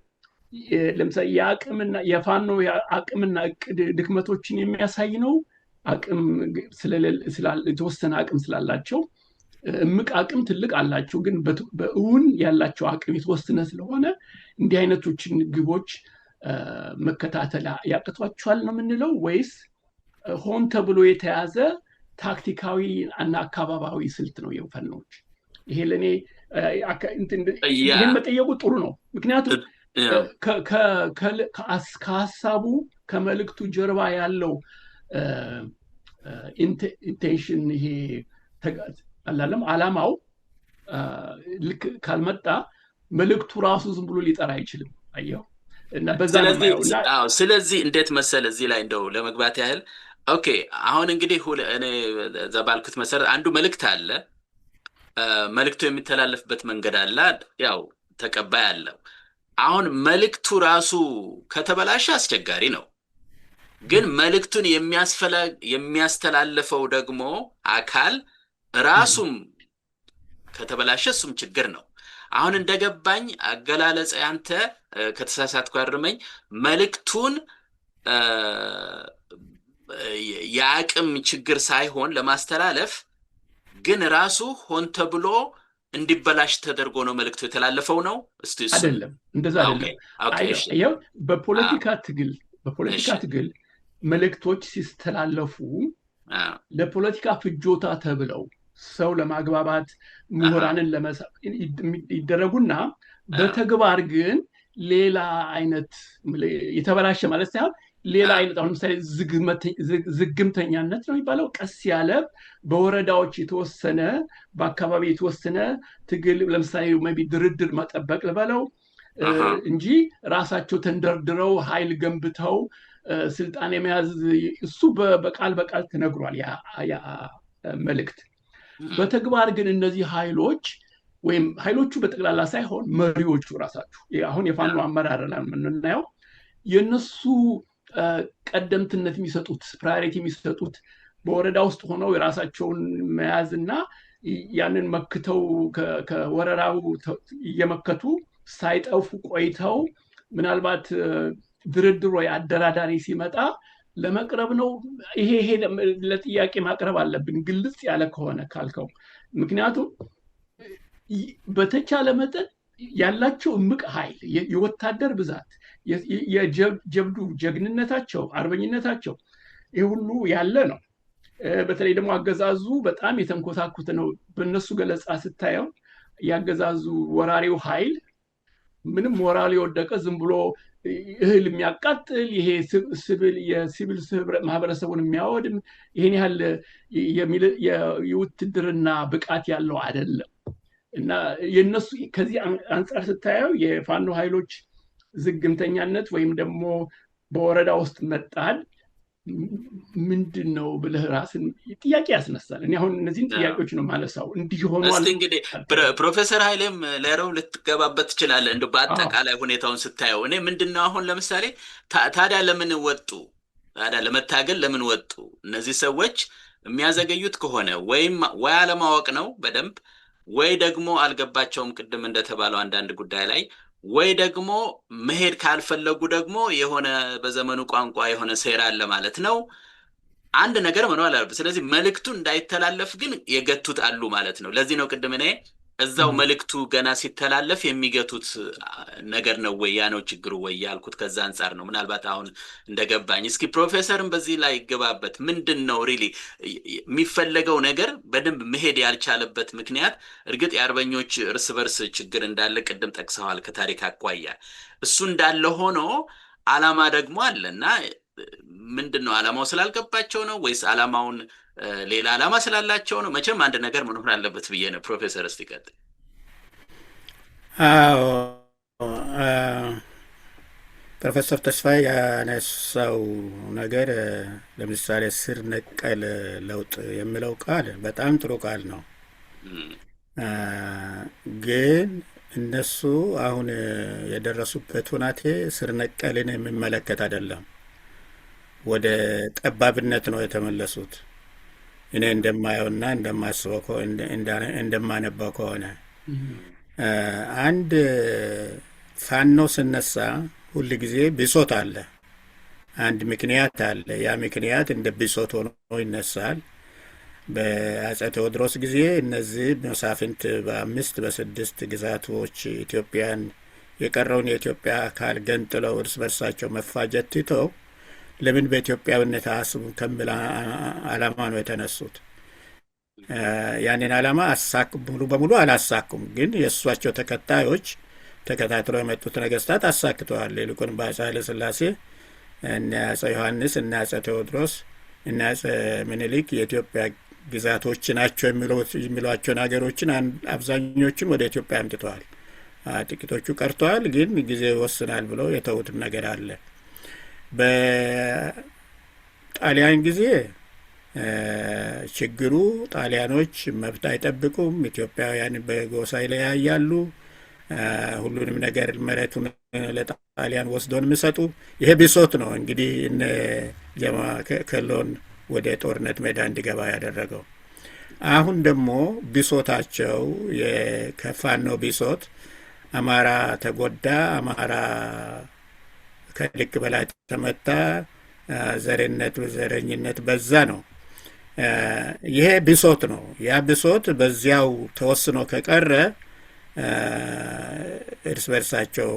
ለምሳሌ የአቅምና የፋኖ አቅምና ድክመቶችን የሚያሳይ ነው አቅም የተወሰነ አቅም ስላላቸው እምቅ አቅም ትልቅ አላቸው ግን በእውን ያላቸው አቅም የተወሰነ ስለሆነ እንዲህ አይነቶችን ግቦች መከታተል ያቅቷቸዋል ነው የምንለው ወይስ ሆን ተብሎ የተያዘ ታክቲካዊ እና አካባቢያዊ ስልት ነው የፋኖች ይሄ ለኔ ይሄን መጠየቁ ጥሩ ነው ምክንያቱም ከሐሳቡ ከመልእክቱ ጀርባ ያለው ኢንቴንሽን ይሄ አላለም ዓላማው ልክ ካልመጣ መልእክቱ ራሱ ዝም ብሎ ሊጠራ አይችልም አየው እና በዛ ነው ስለዚህ እንዴት መሰለ እዚህ ላይ እንደው ለመግባት ያህል ኦኬ አሁን እንግዲህ እኔ ዘባልኩት መሰረት አንዱ መልእክት አለ መልእክቱ የሚተላለፍበት መንገድ አለ ያው ተቀባይ አለው አሁን መልእክቱ ራሱ ከተበላሸ አስቸጋሪ ነው ግን መልእክቱን የሚያስተላልፈው ደግሞ አካል ራሱም ከተበላሸ እሱም ችግር ነው አሁን እንደገባኝ አገላለጽ ያንተ ከተሳሳትኩ አርመኝ መልእክቱን የአቅም ችግር ሳይሆን ለማስተላለፍ ግን ራሱ ሆን ተብሎ እንዲበላሽ ተደርጎ ነው መልእክቱ የተላለፈው ነው አይደለም እንደዛ አይደለም አየው በፖለቲካ ትግል መልእክቶች ሲስተላለፉ ለፖለቲካ ፍጆታ ተብለው ሰው ለማግባባት ምሁራንን ለመሳብ ይደረጉና በተግባር ግን ሌላ አይነት የተበላሸ ማለት ሳይሆን ሌላ አይነት አሁን ለምሳሌ ዝግምተኛነት ነው የሚባለው ቀስ ያለ በወረዳዎች የተወሰነ በአካባቢ የተወሰነ ትግል ለምሳሌ ሜቢ ድርድር መጠበቅ ልበለው እንጂ ራሳቸው ተንደርድረው ኃይል ገንብተው ስልጣን የመያዝ እሱ በቃል ተነግሯል ያ መልእክት በተግባር ግን እነዚህ ኃይሎች ወይም ኃይሎቹ በጠቅላላ ሳይሆን መሪዎቹ ራሳቸው አሁን የፋኖ አመራር ላይ የምናየው የነሱ ቀደምትነት የሚሰጡት ፕራዮሪቲ የሚሰጡት በወረዳ ውስጥ ሆነው የራሳቸውን መያዝና ያንን መክተው ከወረራው እየመከቱ ሳይጠፉ ቆይተው ምናልባት ድርድር ወይ አደራዳሪ ሲመጣ ለመቅረብ ነው። ይሄ ለጥያቄ ማቅረብ አለብን ግልጽ ያለ ከሆነ ካልከው። ምክንያቱም በተቻለ መጠን ያላቸው እምቅ ኃይል የወታደር ብዛት የጀብዱ ጀግንነታቸው አርበኝነታቸው ይህ ሁሉ ያለ ነው። በተለይ ደግሞ አገዛዙ በጣም የተንኮታኩት ነው። በእነሱ ገለጻ ስታየው ያገዛዙ ወራሪው ኃይል ምንም ሞራል የወደቀ ዝም ብሎ እህል የሚያቃጥል ይሄ የሲቪል ማህበረሰቡን የሚያወድም ይሄን ያህል የውትድርና ብቃት ያለው አይደለም። እና የነሱ ከዚህ አንጻር ስታየው የፋኖ ኃይሎች ዝግምተኛነት ወይም ደግሞ በወረዳ ውስጥ መጣል ምንድን ነው ብለህ ራስን ጥያቄ ያስነሳል። እኔ አሁን እነዚህን ጥያቄዎች ነው ማለሳው እንዲህ ሆኗል። እስቲ እንግዲህ ፕሮፌሰር ኃይሌም ለረው ልትገባበት ትችላለህ። እንደው በአጠቃላይ ሁኔታውን ስታየው እኔ ምንድነው አሁን ለምሳሌ ታዲያ ለምን ወጡ? ታዲያ ለመታገል ለምን ወጡ? እነዚህ ሰዎች የሚያዘገዩት ከሆነ ወይም ወይ አለማወቅ ነው በደንብ ወይ ደግሞ አልገባቸውም ቅድም እንደተባለው አንዳንድ ጉዳይ ላይ ወይ ደግሞ መሄድ ካልፈለጉ ደግሞ የሆነ በዘመኑ ቋንቋ የሆነ ሴራ አለ ማለት ነው። አንድ ነገር መኖር አለበት። ስለዚህ መልእክቱ እንዳይተላለፍ ግን የገቱት አሉ ማለት ነው። ለዚህ ነው ቅድም እኔ እዛው መልእክቱ ገና ሲተላለፍ የሚገቱት ነገር ነው ወይ ያ ነው ችግሩ ወይ ያልኩት ከዛ አንፃር ነው። ምናልባት አሁን እንደገባኝ እስኪ ፕሮፌሰርም በዚህ ላይ ይገባበት። ምንድነው ሪሊ የሚፈለገው ነገር በደንብ መሄድ ያልቻለበት ምክንያት? እርግጥ የአርበኞች እርስ በርስ ችግር እንዳለ ቅድም ጠቅሰዋል ከታሪክ አኳያ። እሱ እንዳለ ሆኖ አላማ ደግሞ አለና ምንድነው አላማው ስላልገባቸው ነው ወይስ አላማውን ሌላ አላማ ስላላቸው ነው? መቼም አንድ ነገር መኖር አለበት ብዬ ነው። ፕሮፌሰር እስቲ ቀጥል። አዎ ፕሮፌሰር ተስፋዬ ያነሳው ነገር ለምሳሌ ስር ነቀል ለውጥ የሚለው ቃል በጣም ጥሩ ቃል ነው። ግን እነሱ አሁን የደረሱበት ሁናቴ ስር ነቀልን የሚመለከት አይደለም። ወደ ጠባብነት ነው የተመለሱት። እኔ እንደማየውና እንደማስበው እንደማነበው ከሆነ አንድ ፋኖ ስነሳ ሁል ጊዜ ብሶት አለ፣ አንድ ምክንያት አለ። ያ ምክንያት እንደ ብሶት ሆኖ ይነሳል። በአፄ ቴዎድሮስ ጊዜ እነዚህ መሳፍንት በ5 በ6 ግዛቶች ኢትዮጵያን የቀረውን የኢትዮጵያ አካል ገንጥለው እርስ በርሳቸው መፋጀት ትተው ለምን በኢትዮጵያዊነት አያስቡም ከሚል ዓላማ ነው የተነሱት። ያንን ዓላማ ሙሉ በሙሉ አላሳኩም፣ ግን የእሷቸው ተከታዮች ተከታትለው የመጡት ነገስታት አሳክተዋል። ይልቁን በአፄ ኃይለ ሥላሴ እነ አፄ ዮሐንስ እና አፄ ቴዎድሮስ እና አፄ ምኒልክ የኢትዮጵያ ግዛቶች ናቸው የሚሏቸውን ሀገሮችን አብዛኞቹን ወደ ኢትዮጵያ አምጥተዋል። ጥቂቶቹ ቀርተዋል፣ ግን ጊዜ ይወስናል ብለው የተዉትም ነገር አለ። በጣሊያን ጊዜ ችግሩ ጣሊያኖች መብት አይጠብቁም፣ ኢትዮጵያውያን በጎሳ ይለያያሉ፣ ሁሉንም ነገር መሬቱን ለጣሊያን ወስዶን የሚሰጡ ይሄ ብሶት ነው እንግዲህ እነ ጀማ ከሎን ወደ ጦርነት ሜዳ እንዲገባ ያደረገው። አሁን ደግሞ ብሶታቸው የከፋኖ ብሶት አማራ ተጎዳ፣ አማራ ከልክ በላይ ተመታ፣ ዘረኝነት በዛ ነው። ይሄ ብሶት ነው። ያ ብሶት በዚያው ተወስኖ ከቀረ እርስ በርሳቸው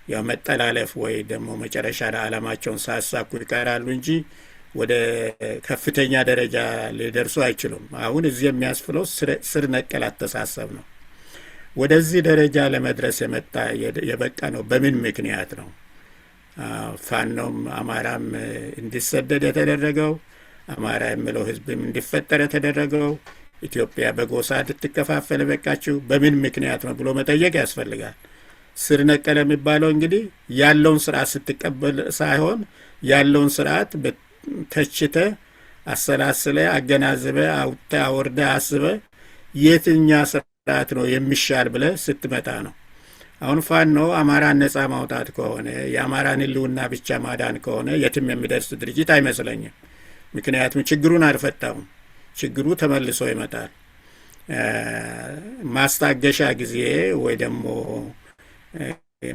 ያው መጠላለፍ ወይ ደግሞ መጨረሻ ዓላማቸውን ሳያሳኩ ይቀራሉ እንጂ ወደ ከፍተኛ ደረጃ ሊደርሱ አይችሉም። አሁን እዚህ የሚያስፍለው ስር ነቀል አስተሳሰብ ነው። ወደዚህ ደረጃ ለመድረስ የበቃ ነው በምን ምክንያት ነው? ፋኖም አማራም እንዲሰደድ የተደረገው፣ አማራ የሚለው ህዝብም እንዲፈጠር የተደረገው፣ ኢትዮጵያ በጎሳ እንድትከፋፈል በቃችው በምን ምክንያት ነው ብሎ መጠየቅ ያስፈልጋል። ስር ነቀል የሚባለው እንግዲህ ያለውን ስርዓት ስትቀበል ሳይሆን ያለውን ስርዓት ተችተ አሰላስለ አገናዝበ አውጥተ አወርደ አስበ የትኛ ስርዓት ነው የሚሻል ብለህ ስትመጣ ነው። አሁን ፋኖ አማራን ነጻ ማውጣት ከሆነ የአማራን ሕልውና ብቻ ማዳን ከሆነ የትም የሚደርስ ድርጅት አይመስለኝም። ምክንያቱም ችግሩን አልፈታውም። ችግሩ ተመልሶ ይመጣል። ማስታገሻ ጊዜ ወይ ደግሞ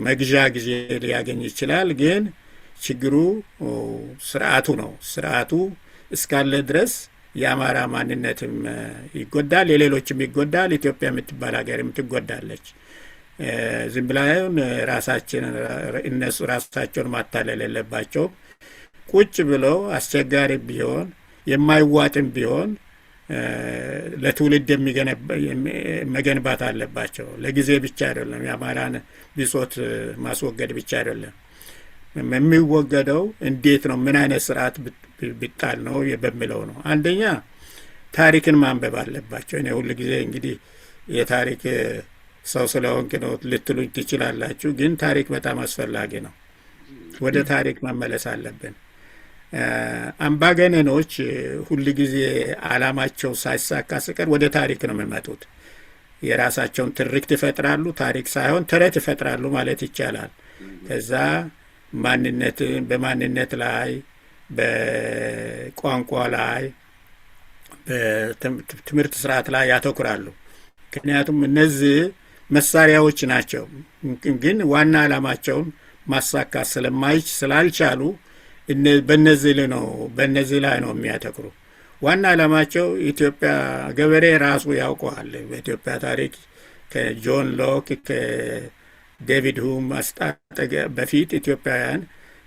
መግዣ ጊዜ ሊያገኝ ይችላል። ግን ችግሩ ስርዓቱ ነው። ስርዓቱ እስካለ ድረስ የአማራ ማንነትም ይጎዳል፣ የሌሎችም ይጎዳል። ኢትዮጵያ የምትባል ሀገርም ትጎዳለች። ዝም ብላውን እነሱ ራሳቸውን ማታለል የለባቸውም። ቁጭ ብለው አስቸጋሪ ቢሆን የማይዋጥም ቢሆን ለትውልድ መገንባት አለባቸው። ለጊዜ ብቻ አይደለም። የአማራን ብሶት ማስወገድ ብቻ አይደለም የሚወገደው። እንዴት ነው? ምን አይነት ስርዓት ቢጣል ነው በሚለው ነው። አንደኛ ታሪክን ማንበብ አለባቸው። እኔ ሁል ጊዜ እንግዲህ የታሪክ ሰው ስለሆንክ ነው ልትሉኝ ትችላላችሁ። ግን ታሪክ በጣም አስፈላጊ ነው። ወደ ታሪክ መመለስ አለብን። አምባገነኖች ሁል ጊዜ አላማቸው ሳይሳካ ሲቀር ወደ ታሪክ ነው የሚመጡት። የራሳቸውን ትርክት ይፈጥራሉ። ታሪክ ሳይሆን ተረት ይፈጥራሉ ማለት ይቻላል። ከዛ በማንነት ላይ፣ በቋንቋ ላይ፣ በትምህርት ስርዓት ላይ ያተኩራሉ። ምክንያቱም እነዚህ መሳሪያዎች ናቸው። ግን ዋና ዓላማቸውን ማሳካት ስላልቻሉ በእነዚህ ላይ ነው የሚያተኩሩ። ዋና ዓላማቸው ኢትዮጵያ ገበሬ ራሱ ያውቀዋል። በኢትዮጵያ ታሪክ ከጆን ሎክ ከዴቪድ ሁም አስጣጠገ በፊት ኢትዮጵያውያን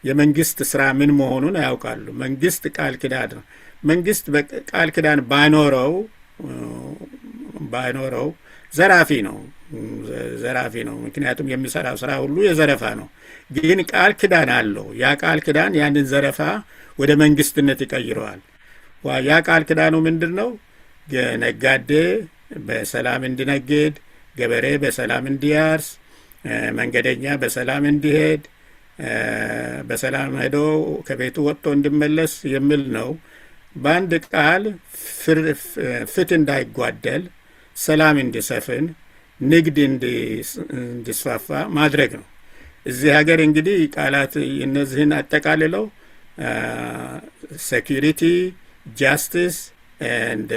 የመንግስት ስራ ምን መሆኑን ያውቃሉ። መንግስት ቃል ኪዳን ነው። መንግስት ቃል ኪዳን ባይኖረው ዘራፊ ነው። ምክንያቱም የሚሰራው ስራ ሁሉ የዘረፋ ነው። ግን ቃል ኪዳን አለው። ያ ቃል ኪዳን ያንን ዘረፋ ወደ መንግስትነት ይቀይረዋል። ያ ቃል ኪዳኑ ምንድን ነው? ነጋዴ በሰላም እንዲነግድ፣ ገበሬ በሰላም እንዲያርስ፣ መንገደኛ በሰላም እንዲሄድ፣ በሰላም ሄዶ ከቤቱ ወጥቶ እንዲመለስ የሚል ነው። በአንድ ቃል ፍትህ እንዳይጓደል፣ ሰላም እንዲሰፍን፣ ንግድ እንዲስፋፋ ማድረግ ነው። እዚህ ሀገር እንግዲህ ቃላት እነዚህን አጠቃልለው ሴኪሪቲ፣ ጃስቲስ ኤንድ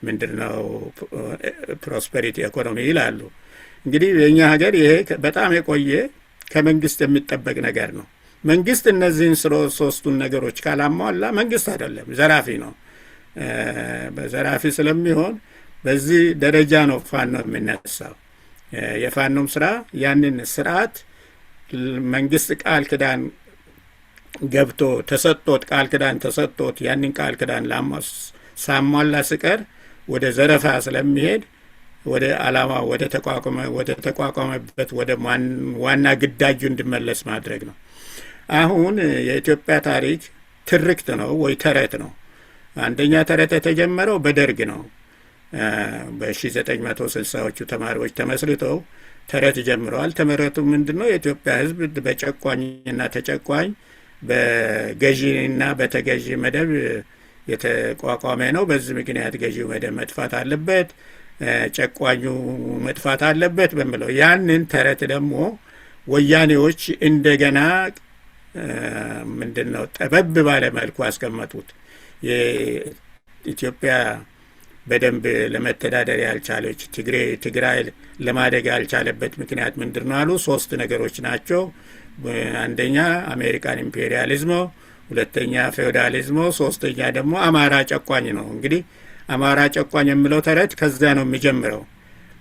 ምንድነው ፕሮስፐሪቲ ኢኮኖሚ ይላሉ። እንግዲህ የእኛ ሀገር ይሄ በጣም የቆየ ከመንግስት የሚጠበቅ ነገር ነው። መንግስት እነዚህን ሶስቱን ነገሮች ካላሟላ መንግስት አይደለም፣ ዘራፊ ነው። በዘራፊ ስለሚሆን በዚህ ደረጃ ነው ፋኖ የሚነሳው። የፋኖም ስራ ያንን ስርዓት መንግስት ቃል ኪዳን ገብቶ ቃል ኪዳን ተሰጥቶት ያንን ቃል ኪዳን ሳሟላ ሲቀር ወደ ዘረፋ ስለሚሄድ ወደ ዓላማ ወደ ተቋቋመበት ወደ ዋና ግዳጁ እንዲመለስ ማድረግ ነው። አሁን የኢትዮጵያ ታሪክ ትርክት ነው ወይ ተረት ነው? አንደኛ ተረት የተጀመረው በደርግ ነው። በ1960ዎቹ ተማሪዎች ተመስርተው ተረት ጀምረዋል። ተመረቱ ምንድን ነው? የኢትዮጵያ ሕዝብ በጨቋኝና ተጨቋኝ በገዢና በተገዢ መደብ የተቋቋመ ነው። በዚህ ምክንያት ገዢው መደብ መጥፋት አለበት፣ ጨቋኙ መጥፋት አለበት በሚለው ያንን ተረት ደግሞ ወያኔዎች እንደገና ምንድን ነው ጠበብ ባለ መልኩ አስቀመጡት። የኢትዮጵያ በደንብ ለመተዳደር ያልቻለች ትግራይ ለማደግ ያልቻለበት ምክንያት ምንድን ነው አሉ። 3 ነገሮች ናቸው። አንደኛ አሜሪካን ኢምፔሪያሊዝም፣ ሁለተኛ ፌውዳሊዝም፣ ሶስተኛ ደግሞ አማራ ጨቋኝ ነው። እንግዲህ አማራ ጨቋኝ የሚለው ተረት ከዛ ነው የሚጀምረው።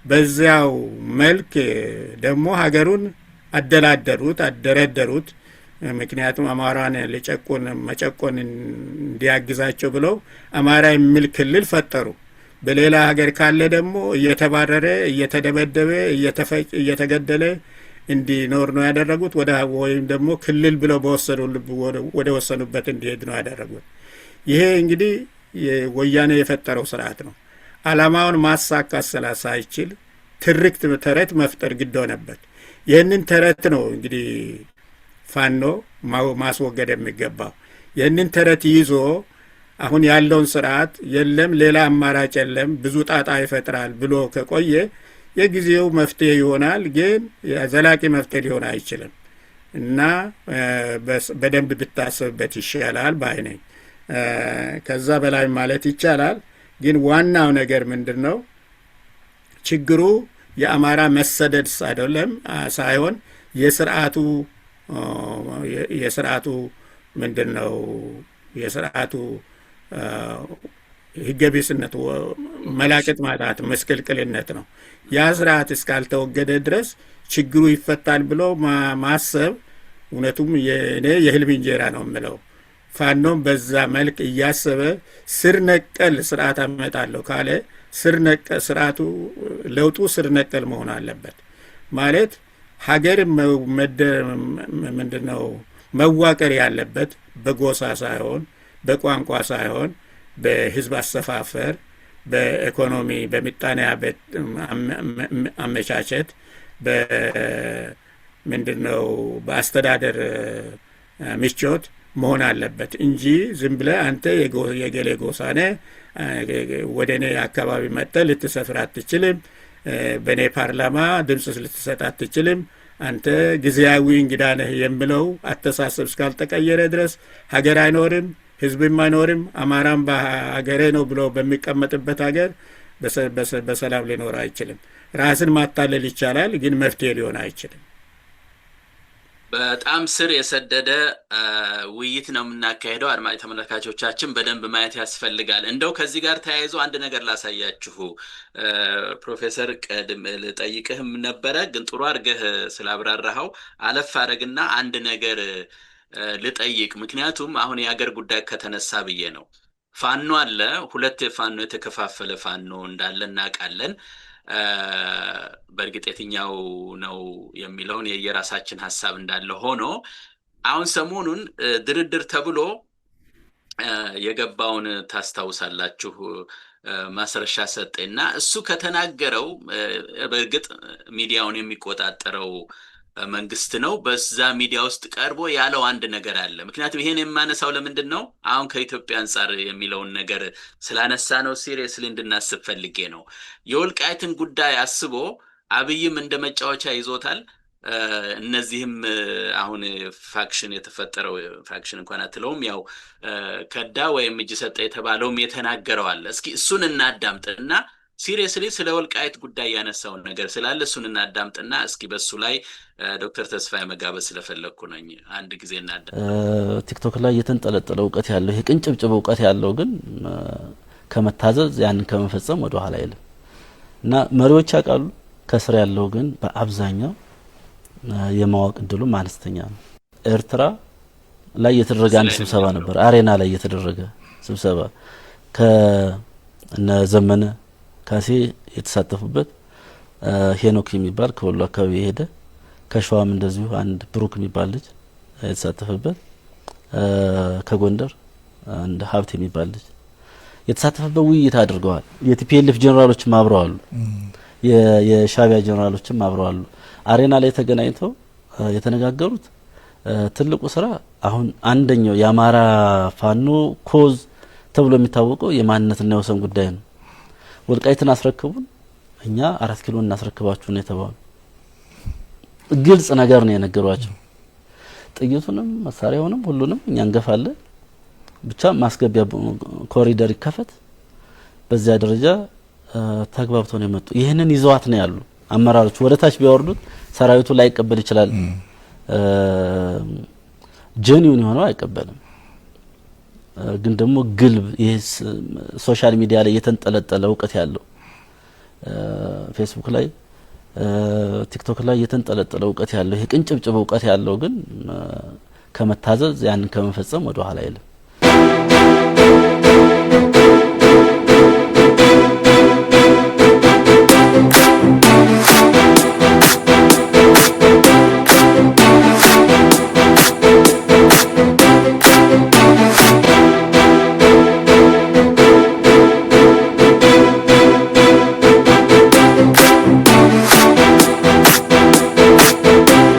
በዚያው መልክ ደግሞ ሀገሩን አደረደሩት። ምክንያቱም አማራን መጨቆን እንዲያግዛቸው ብለው አማራ የሚል ክልል ፈጠሩ። በሌላ ሀገር ካለ ደግሞ እየተባረረ፣ እየተደበደበ፣ እየተገደለ እንዲኖር ነው ያደረጉት። ወይም ደግሞ ክልል ብለው ወደ ወሰኑበት እንዲሄድ ነው ያደረጉት። ይሄ እንግዲህ ወያኔ የፈጠረው ስርዓት ነው። ዓላማውን ማሳካት ሳይችል ተረት መፍጠር ግድ ሆነበት። ይህንን ተረት ነው እንግዲህ ፋኖ ማስወገድ የሚገባው። ይህንን ተረት ይዞ አሁን ያለውን ስርዓት የለም ሌላ አማራጭ የለም ብዙ ጣጣ ይፈጥራል ብሎ ከቆየ የጊዜው መፍትሄ ይሆናል፣ ግን ዘላቂ መፍትሄ ሊሆን አይችልም እና በደንብ ብታሰብበት ይሻላል ባይ ነኝ። ከዛ በላይ ማለት ይቻላል። ግን ዋናው ነገር ምንድን ነው? ችግሩ የአማራ መሰደድ አይደለም ሳይሆን የስርዓቱ ምንድን ነው የስርዓቱ ህገቢስነት መላቅጥ ማጣት መስቀልቅልነት ነው። ያ ስርዓት እስካልተወገደ ድረስ ችግሩ ይፈታል ብሎ ማሰብ እውነቱም እኔ የህልም እንጀራ ነው የምለው። ፋኖም በዛ መልክ እያሰበ ስር ነቀል ስርዓት አመጣለሁ ካለ ስርዓቱ ለውጡ ስር ነቀል መሆን አለበት። ማለት ሀገር ምንድነው መዋቀር ያለበት በጎሳ ሳይሆን በቋንቋ ሳይሆን በህዝብ አሰፋፈር፣ በኢኮኖሚ፣ በምጣኔ አመቻቸት፣ ምንድነው በአስተዳደር ምቾት መሆን አለበት እንጂ ዝም ብለህ አንተ የገሌ ጎሳ ነህ ወደ እኔ አካባቢ መጥተህ ልትሰፍር አትችልም፣ በእኔ ፓርላማ ድምፅ ልትሰጥ አትችልም፣ አንተ ጊዜያዊ እንግዳ ነህ የሚለው አስተሳሰብ እስካልተቀየረ ድረስ ሀገር አይኖርም፣ ህዝብም አይኖርም። አማራም በሀገሬ ነው ብሎ በሚቀመጥበት ሀገር በሰላም ሊኖር አይችልም። ራስን ማታለል ይቻላል፣ ግን መፍትሄ ሊሆን አይችልም። በጣም ስር የሰደደ ውይይት ነው የምናካሄደው። አድማጭ ተመልካቾቻችን በደንብ ማየት ያስፈልጋል። እንደው ከዚህ ጋር ተያይዞ አንድ ነገር ላሳያችሁ። ፕሮፌሰር ቀድም ልጠይቅህም ነበረ፣ ግን ጥሩ አድርገህ ስላብራራኸው አለፍ አደረግና አንድ ነገር ልጠይቅ። ምክንያቱም አሁን የሀገር ጉዳይ ከተነሳ ብዬ ነው። ፋኖ አለ፣ ሁለት ፋኖ የተከፋፈለ ፋኖ እንዳለ እናውቃለን። በእርግጥ የትኛው ነው የሚለውን የየራሳችን ሀሳብ እንዳለ ሆኖ አሁን ሰሞኑን ድርድር ተብሎ የገባውን ታስታውሳላችሁ። ማስረሻ ሰጤና እሱ ከተናገረው በእርግጥ ሚዲያውን የሚቆጣጠረው መንግስት ነው። በዛ ሚዲያ ውስጥ ቀርቦ ያለው አንድ ነገር አለ። ምክንያቱም ይሄን የማነሳው ለምንድን ነው? አሁን ከኢትዮጵያ አንጻር የሚለውን ነገር ስላነሳ ነው። ሲሪየስሊ እንድናስብ ፈልጌ ነው። የወልቃይትን ጉዳይ አስቦ አብይም እንደ መጫወቻ ይዞታል። እነዚህም አሁን ፋክሽን የተፈጠረው ፋክሽን እንኳን አትለውም፣ ያው ከዳ ወይም እጅ ሰጠ የተባለውም የተናገረው አለ። እስኪ እሱን እናዳምጥና ሲሪየስሊ ስለ ወልቃይት ጉዳይ ያነሳውን ነገር ስላለ እሱን እናዳምጥና እስኪ በሱ ላይ ዶክተር ተስፋዬ መጋበዝ ስለፈለኩ ነኝ። አንድ ጊዜ እናዳምጥ። ቲክቶክ ላይ የተንጠለጠለ እውቀት ያለው ይሄ ቅንጭብጭብ እውቀት ያለው ግን ከመታዘዝ ያንን ከመፈጸም ወደ ኋላ አይልም እና መሪዎች ያውቃሉ። ከስር ያለው ግን በአብዛኛው የማወቅ እድሉ አነስተኛ ነው። ኤርትራ ላይ የተደረገ አንድ ስብሰባ ነበር፣ አሬና ላይ የተደረገ ስብሰባ ከነ ዘመነ ካሴ የተሳተፉበት፣ ሄኖክ የሚባል ከወሎ አካባቢ የሄደ፣ ከሸዋም እንደዚሁ አንድ ብሩክ የሚባል ልጅ የተሳተፈበት፣ ከጎንደር አንድ ሀብት የሚባል ልጅ የተሳተፈበት ውይይት አድርገዋል። የቲፒኤልኤፍ ጀነራሎችም አብረዋሉ፣ የሻቢያ ጀነራሎችም አብረዋሉ። አሬና ላይ ተገናኝተው የተነጋገሩት ትልቁ ስራ አሁን አንደኛው የአማራ ፋኖ ኮዝ ተብሎ የሚታወቀው የማንነትና የወሰን ጉዳይ ነው። ወልቃይትን አስረክቡን፣ እኛ 4 ኪሎ እናስረክባችሁ ነው የተባሉ። ግልጽ ነገር ነው የነገሯቸው። ጥይቱንም መሳሪያውንም ሁሉንም እኛ እንገፋለን፣ ብቻ ማስገቢያ ኮሪደር ይከፈት። በዚያ ደረጃ ተግባብተው ነው የመጡ። ይሄንን ይዘዋት ነው ያሉ አመራሮች። ወደ ታች ቢያወርዱት ሰራዊቱ ላይ ይቀበል ይችላል፣ ጀኒውን የሆነው አይቀበልም። ግን ደግሞ ግልብ ይሄ ሶሻል ሚዲያ ላይ የተንጠለጠለ እውቀት ያለው ፌስቡክ ላይ ቲክቶክ ላይ የተንጠለጠለ እውቀት ያለው ይሄ ቅንጭብጭብ እውቀት ያለው ግን ከመታዘዝ ያንን ከመፈጸም ወደ ኋላ አይልም።